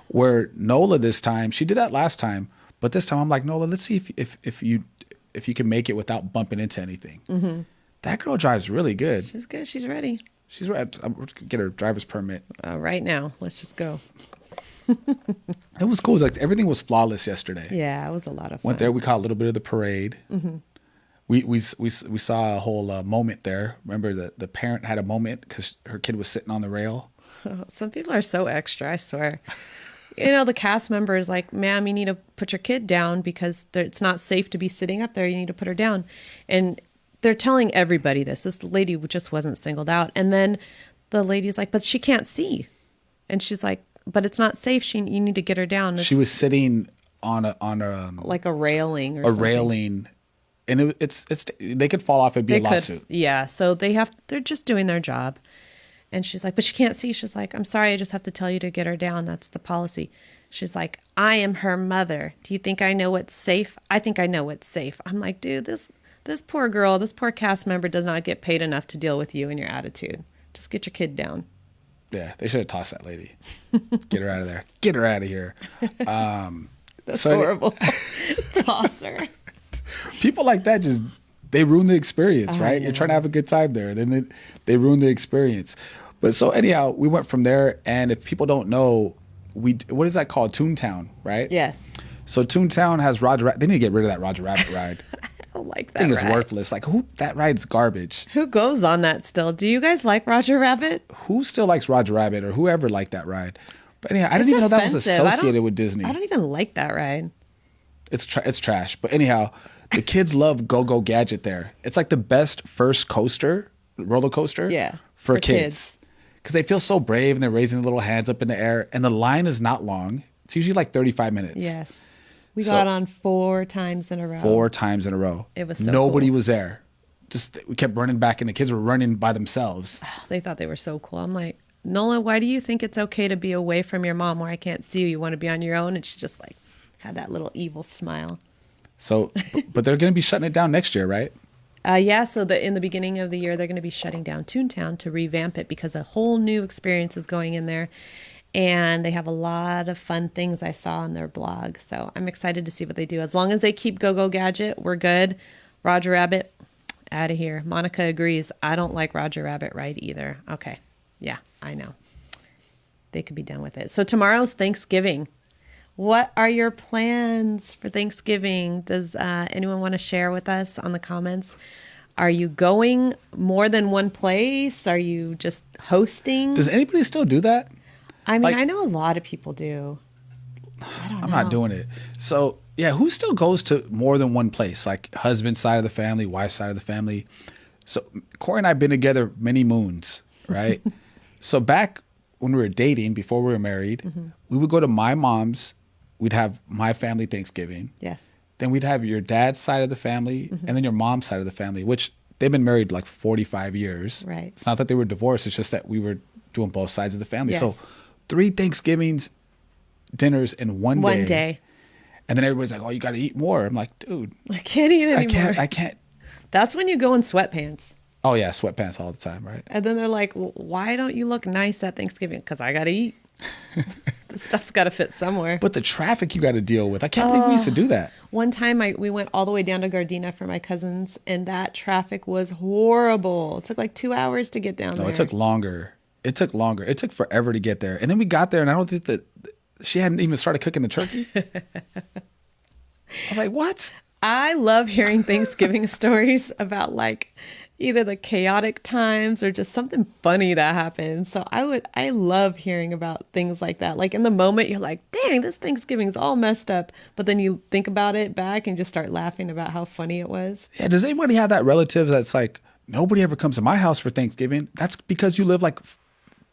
Where Nola this time, she did that last time, but this time I'm like, Nola, let's see if you can make it without bumping into anything. That girl drives really good. She's good. She's ready. She's ready. I'm going to get her driver's permit. Right now. Let's just go. It was cool. Like everything was flawless yesterday. Yeah, it was a lot of fun. Went there. We caught a little bit of the parade. We saw a whole moment there. Remember the parent had a moment because her kid was sitting on the rail. Some people are so extra, I swear. The cast member is like, ma'am, you need to put your kid down because it's not safe to be sitting up there. You need to put her down. And they're telling everybody this. This lady just wasn't singled out. And then the lady's like, but she can't see. And she's like, but it's not safe. You need to get her down. She was sitting on a like a railing or a something. railing, and it's they could fall off. It'd be a lawsuit. Yeah. So they're just doing their job. And she's like, but she can't see. She's like, I'm sorry. I just have to tell you to get her down. That's the policy. She's like, I am her mother. Do you think I know what's safe? I think I know what's safe. I'm like, dude, this poor girl, this poor cast member does not get paid enough to deal with you and your attitude. Just get your kid down. Yeah, they should have tossed that lady. Get her out of there. Get her out of here. That's horrible. Toss her. People like that they ruin the experience, right? You're trying to have a good time there, then they ruin the experience. But so anyhow, we went from there, and if people don't know, what is that called? Toontown, right? Yes. So Toontown has Roger Rabbit. They need to get rid of that Roger Rabbit ride. I don't like that. I think it's worthless. Like, that ride's garbage. Who goes on that still? Do you guys like Roger Rabbit? Who still likes Roger Rabbit, or whoever liked that ride? But anyhow, I didn't even know that was associated with Disney. I don't even like that ride. It's trash. But anyhow, the kids love Go-Go Gadget there. It's like the best first roller coaster for kids. Because they feel so brave and they're raising their little hands up in the air. And the line is not long. It's usually like 35 minutes. Yes. We got on 4 times in a row. 4 times in a row. It was so Nobody cool. was there. We kept running back and the kids were running by themselves. Oh, they thought they were so cool. I'm like, Nola, why do you think it's okay to be away from your mom where I can't see you? You want to be on your own? And she just like had that little evil smile. So, but they're going to be shutting it down next year, right? Yeah, so in the beginning of the year, they're going to be shutting down Toontown to revamp it because a whole new experience is going in there. And they have a lot of fun things I saw on their blog. So I'm excited to see what they do. As long as they keep Go-Go Gadget, we're good. Roger Rabbit, out of here. Monica agrees. I don't like Roger Rabbit ride either. Okay. Yeah, I know. They could be done with it. So tomorrow's Thanksgiving. What are your plans for Thanksgiving? Does anyone want to share with us on the comments? Are you going more than one place? Are you just hosting? Does anybody still do that? I mean, I know a lot of people do. I'm not doing it. So, yeah, who still goes to more than one place? Like husband's side of the family, wife's side of the family. So Corey and I have been together many moons, right? So back when we were dating, before we were married, we would go to my mom's. We'd have my family Thanksgiving. Yes. Then we'd have your dad's side of the family and then your mom's side of the family, which they've been married like 45 years. Right. It's not that they were divorced. It's just that we were doing both sides of the family. Yes. So 3 Thanksgivings dinners in one day. One day. And then everybody's like, oh, you got to eat more. I'm like, dude. I can't eat anymore. I can't. That's when you go in sweatpants. Oh, yeah, sweatpants all the time, right? And then they're like, why don't you look nice at Thanksgiving? Because I got to eat. The stuff's got to fit somewhere. But the traffic you got to deal with. I can't believe we used to do that. One time we went all the way down to Gardena for my cousins, and that traffic was horrible. It took like 2 hours to get down there. No, it took longer. It took longer. It took forever to get there. And then we got there, and I don't think that she hadn't even started cooking the turkey. I was like, what? I love hearing Thanksgiving stories about like either the chaotic times or just something funny that happens. So I love hearing about things like that. Like in the moment you're like, dang, this Thanksgiving's all messed up. But then you think about it back and just start laughing about how funny it was. Yeah. Does anybody have that relative that's like, nobody ever comes to my house for Thanksgiving? That's because you live like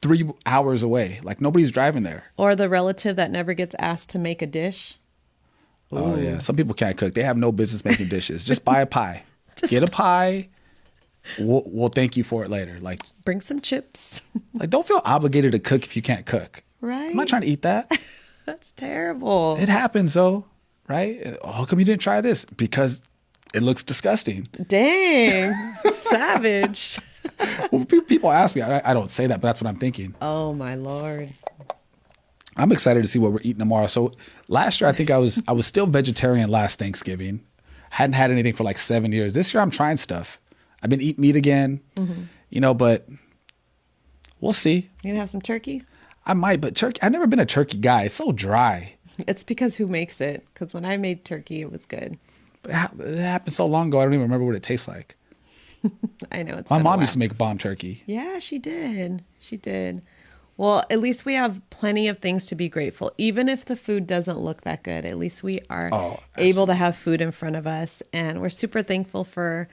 3 hours away. Like nobody's driving there. Or the relative that never gets asked to make a dish. Oh yeah. Some people can't cook. They have no business making dishes. Just buy a pie. Get a pie. We'll thank you for it later. Like bring some chips. Like don't feel obligated to cook if you can't cook. Right. I'm not trying to eat that. That's terrible. It happens though, right? How come you didn't try this? Because it looks disgusting. Dang. Savage. Well, people ask me. I don't say that, but that's what I'm thinking. Oh my Lord. I'm excited to see what we're eating tomorrow. So last year, I think I was still vegetarian last Thanksgiving. Hadn't had anything for like 7 years. This year, I'm trying stuff. I've been eating meat again, but we'll see. You gonna have some turkey? I might, but turkey, I've never been a turkey guy. It's so dry. It's because who makes it? Because when I made turkey, it was good. But it happened so long ago, I don't even remember what it tastes like. I know. My mom used to make bomb turkey. Yeah, she did. She did. Well, at least we have plenty of things to be grateful. Even if the food doesn't look that good, at least we are able to have food in front of us. And we're super thankful for,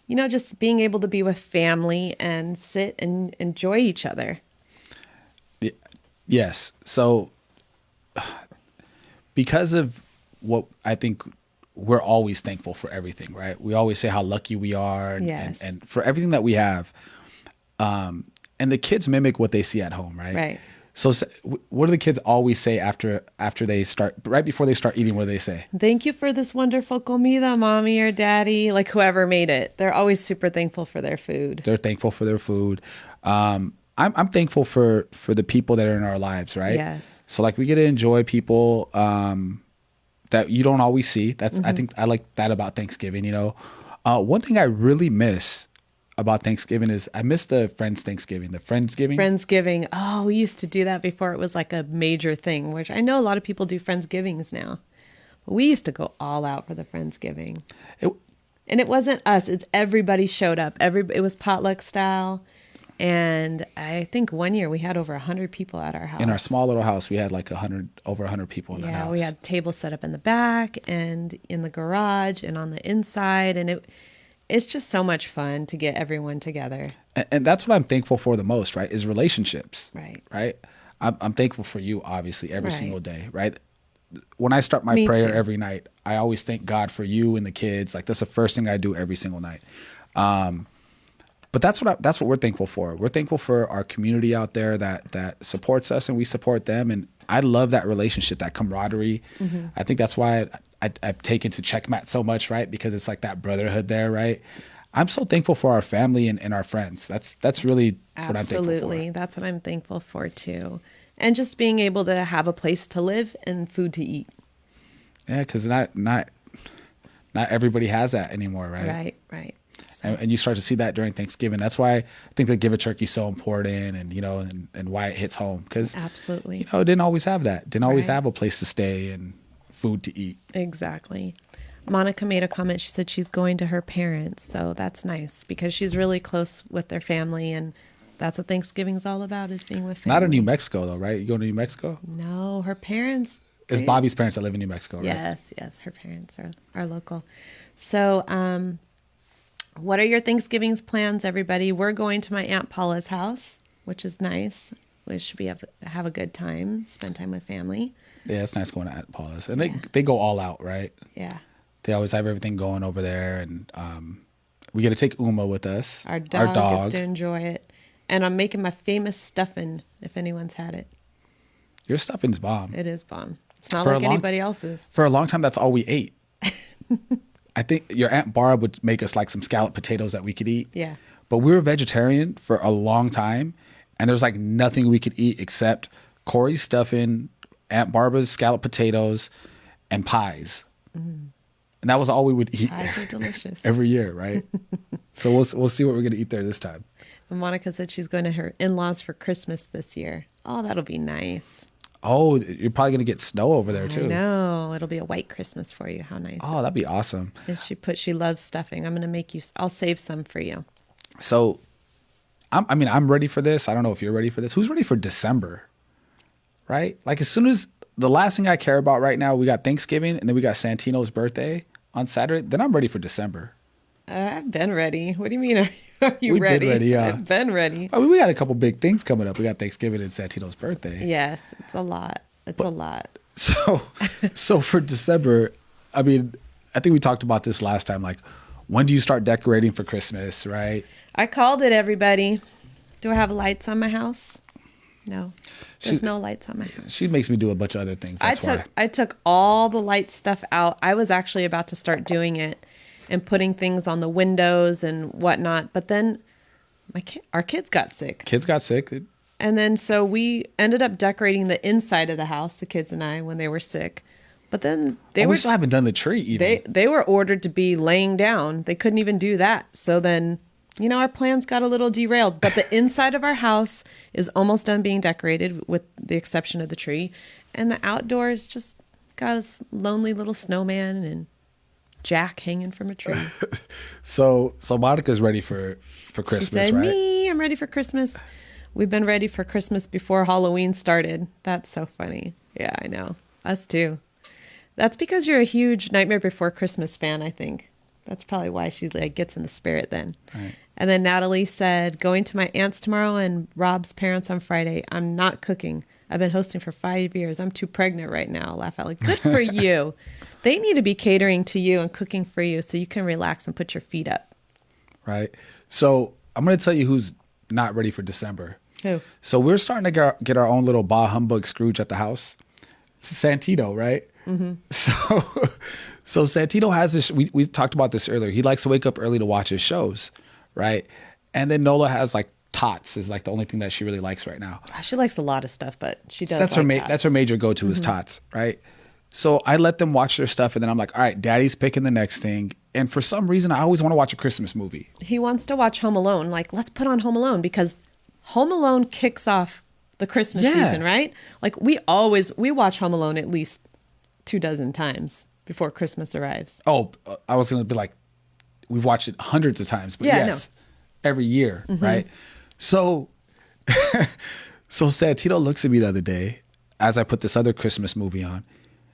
just being able to be with family and sit and enjoy each other. Yes. So because of what I think, we're always thankful for everything, right? We always say how lucky we are and for everything that we have. And the kids mimic what they see at home, right? Right. So what do the kids always say after they start, right before they start eating? What do they say? Thank you for this wonderful comida, mommy or daddy, like whoever made it. They're always super thankful for their food. They're thankful for their food. I'm thankful for the people that are in our lives, right? Yes. So like we get to enjoy people that you don't always see. That's I think I like that about Thanksgiving. One thing I really miss about Thanksgiving is I miss the friends Thanksgiving, the Friendsgiving. Friendsgiving. Oh, we used to do that before it was like a major thing, which I know a lot of people do Friendsgivings now. But we used to go all out for the Friendsgiving. And it wasn't us. It's everybody showed up. It was potluck style. And I think one year we had over 100 people at our house. In our small little house, we had like over 100 people in the house. Yeah, we had tables set up in the back and in the garage and on the inside. And it's just so much fun to get everyone together. And that's what I'm thankful for the most, right? Is relationships. Right. Right. I'm thankful for you, obviously, every Right. single day, right? When I start my Me prayer too. every night, I always thank God for you and the kids. Like that's the first thing I do every single night. But that's what we're thankful for. We're thankful for our community out there that supports us and we support them. And I love that relationship, that camaraderie. I think that's why I've taken to Checkmat so much, right? Because it's like that brotherhood there, right? I'm so thankful for our family and our friends. That's really what I'm thankful for. Absolutely. That's what I'm thankful for too. And just being able to have a place to live and food to eat. Yeah, because not everybody has that anymore, right? Right. So, And you start to see that during Thanksgiving. That's why I think the Give a Turkey is so important, and why it hits home, because absolutely. it didn't always have that. Didn't always Right. have a place to stay and food to eat. Exactly. Monica made a comment. She said she's going to her parents. So that's nice because she's really close with their family. And that's what Thanksgiving's all about, is being with family. Not in New Mexico, though, right? You going to New Mexico? No, her parents. It's Bobby's parents that live in New Mexico, right? Yes. Her parents are local. So, what are your Thanksgiving's plans, everybody? We're going to my Aunt Paula's house, which is nice. We should have a good time, spend time with family. Yeah, it's nice going to Aunt Paula's. And they go all out, right? Yeah. They always have everything going over there. And we get to take Uma with us. Our dog gets to enjoy it. And I'm making my famous stuffing, if anyone's had it. Your stuffing's bomb. It is bomb. It's not For like anybody else's. For a long time, that's all we ate. I think your Aunt Barb would make us like some scalloped potatoes that we could eat. Yeah. But we were vegetarian for a long time, and there's like nothing we could eat except Corey's stuffing, Aunt Barbara's scalloped potatoes, and pies. And that was all we would eat. Pies are delicious. Every year, right? So we'll see what we're gonna eat there this time. And Monica said she's going to her in-laws for Christmas this year. Oh, that'll be nice. Oh, you're probably gonna get snow over there too. I know. It'll be a white Christmas for you. How nice. Oh, that'd be awesome. And she loves stuffing. I'm going to make you, I'll save some for you. So, I'm ready for this. I don't know if you're ready for this. Who's ready for December? Right? Like as soon as the last thing I care about right now, we got Thanksgiving and then we got Santino's birthday on Saturday. Then I'm ready for December. I've been ready. What do you mean? Are you We've ready? been ready, yeah. I've been ready. I mean, we got a couple big things coming up. We got Thanksgiving and Santino's birthday. Yes, it's a lot. A lot. So for December, I mean, I think we talked about this last time. Like, when do you start decorating for Christmas, right? I called it, everybody. Do I have lights on my house? No. There's no lights on my house. She makes me do a bunch of other things. That's why. I took all the light stuff out. I was actually about to start doing it and putting things on the windows and whatnot. But then our kids got sick. Kids got sick. And then so we ended up decorating the inside of the house, the kids and I, when they were sick. But then we still haven't done the tree even. They were ordered to be laying down. They couldn't even do that. So then, our plans got a little derailed. But the inside of our house is almost done being decorated, with the exception of the tree. And the outdoors just got a lonely little snowman and Jack hanging from a tree. So Monica's ready for Christmas, she said, right? Me, I'm ready for Christmas. We've been ready for Christmas before Halloween started. That's so funny. Yeah, I know. Us too. That's because you're a huge Nightmare Before Christmas fan, I think. That's probably why she like gets in the spirit then. Right. And then Natalie said, going to my aunt's tomorrow and Rob's parents on Friday. I'm not cooking. I've been hosting for 5 years. I'm too pregnant right now. Laugh out like, good for you. They need to be catering to you and cooking for you so you can relax and put your feet up. Right. So I'm going to tell you who's not ready for December. Who? So we're starting to get our own little bah humbug Scrooge at the house. Santino, right? Mm-hmm. So Santino has this, we talked about this earlier. He likes to wake up early to watch his shows, right? And then Nola has like tots is like the only thing that she really likes right now. She likes a lot of stuff, but she does That's like tots. That's her major go-to is tots, right? So I let them watch their stuff and then I'm like, all right, daddy's picking the next thing. And for some reason, I always want to watch a Christmas movie. He wants to watch Home Alone. Like, let's put on Home Alone because Home Alone kicks off the Christmas season, right? Like we watch Home Alone at least 24 times before Christmas arrives. Oh, I was going to be like, we've watched it hundreds of times, but Yeah, yes, every year, right? So, so Santino looks at me the other day as I put this other Christmas movie on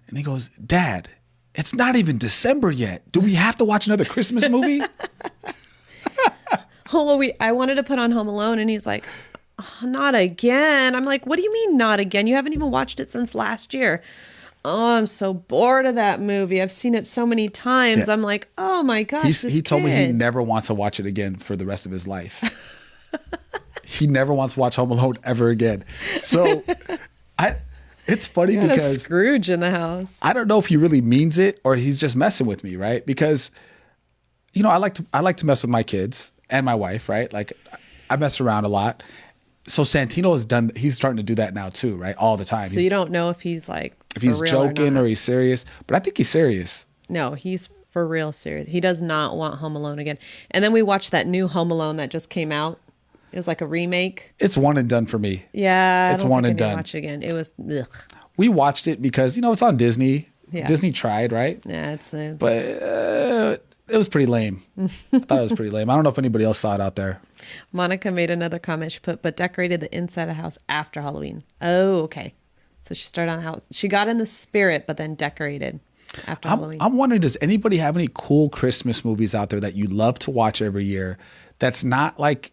and he goes, Dad, it's not even December yet. Do we have to watch another Christmas movie? I wanted to put on Home Alone and he's like, oh, not again. I'm like, what do you mean not again? You haven't even watched it since last year. Oh, I'm so bored of that movie. I've seen it so many times. Yeah. I'm like, oh my gosh, he told me he never wants to watch it again for the rest of his life. He never wants to watch Home Alone ever again. So it's funny because Scrooge in the house. I don't know if he really means it or he's just messing with me, right? Because I like to mess with my kids and my wife, right? Like I mess around a lot. So Santino he's starting to do that now too, right? All the time. So you don't know if he's like if he's joking or he's serious, but I think he's serious. No, he's for real serious. He does not want Home Alone again. And then we watched that new Home Alone that just came out. It was like a remake. It's one and done for me. Yeah, it's one and done. Watch it again. It was. Ugh. We watched it because it's on Disney. Yeah. Disney tried, right? Yeah, but it was pretty lame. I thought it was pretty lame. I don't know if anybody else saw it out there. Monica made another comment. She put, but decorated the inside of the house after Halloween. Oh, okay. So she started on the house. She got in the spirit, but then decorated after Halloween. I'm wondering, does anybody have any cool Christmas movies out there that you love to watch every year that's not like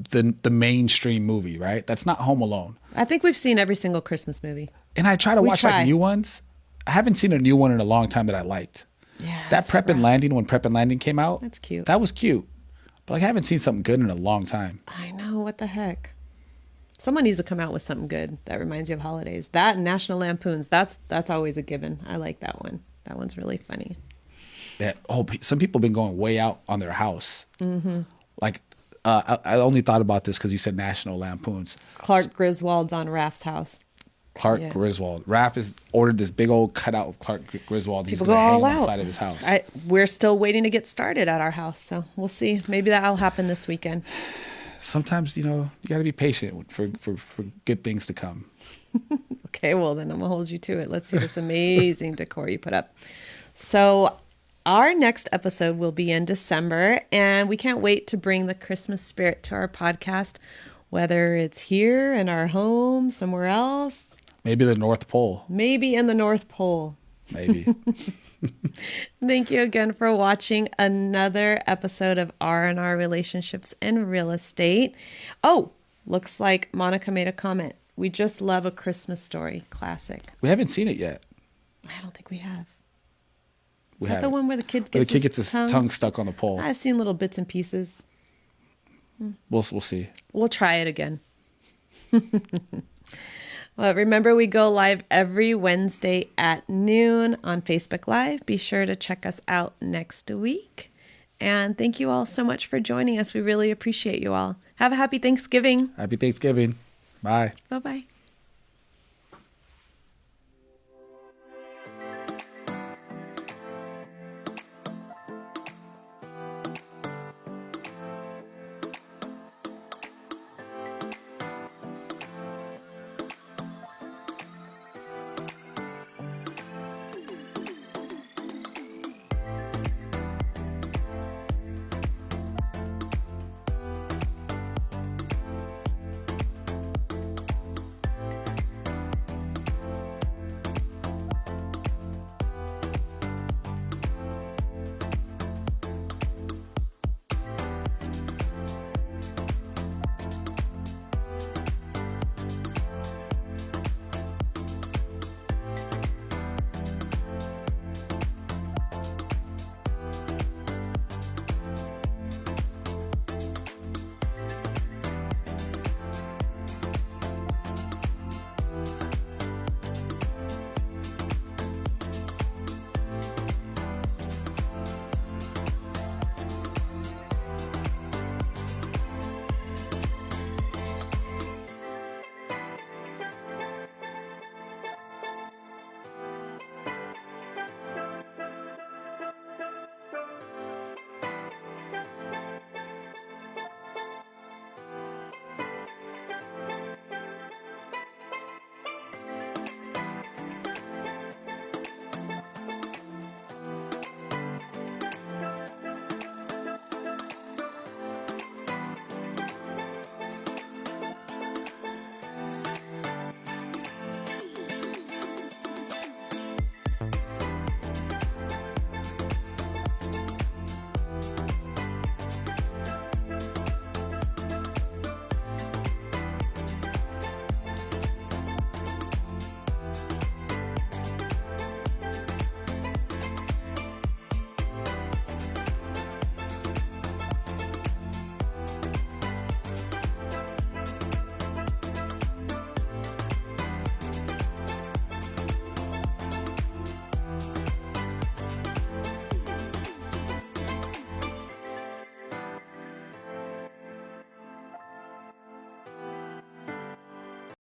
the mainstream movie, right? That's not Home Alone. I think we've seen every single Christmas movie. And I try to watch like new ones. I haven't seen a new one in a long time that I liked. Yeah. That Prep and Landing, when Prep and Landing came out. That's cute. That was cute. But like I haven't seen something good in a long time. I know, what the heck? Someone needs to come out with something good that reminds you of holidays. That and National Lampoons, that's always a given. I like that one. That one's really funny. Yeah. Oh, some people have been going way out on their house. Mm-hmm. Like, I only thought about this because you said National Lampoons. Clark Griswold's on Raph's house. Clark Griswold. Raph has ordered this big old cutout of Clark Griswold. He's going to hang on the side of his house. We're still waiting to get started at our house, so we'll see. Maybe that'll happen this weekend. Sometimes, you got to be patient for good things to come. Okay, well, then I'm going to hold you to it. Let's see this amazing decor you put up. So our next episode will be in December, and we can't wait to bring the Christmas spirit to our podcast, whether it's here in our home, somewhere else. Maybe the North Pole. Maybe in the North Pole. Maybe. Thank you again for watching another episode of R&R Relationships and Real Estate. Oh, looks like Monica made a comment. We just love A Christmas Story. Classic. We haven't seen it yet. I don't think we have. Is that the one where the kid gets his tongue stuck on the pole? I've seen little bits and pieces. We'll see. We'll try it again. Well, remember, we go live every Wednesday at noon on Facebook Live. Be sure to check us out next week. And thank you all so much for joining us. We really appreciate you all. Have a happy Thanksgiving. Happy Thanksgiving. Bye. Bye-bye.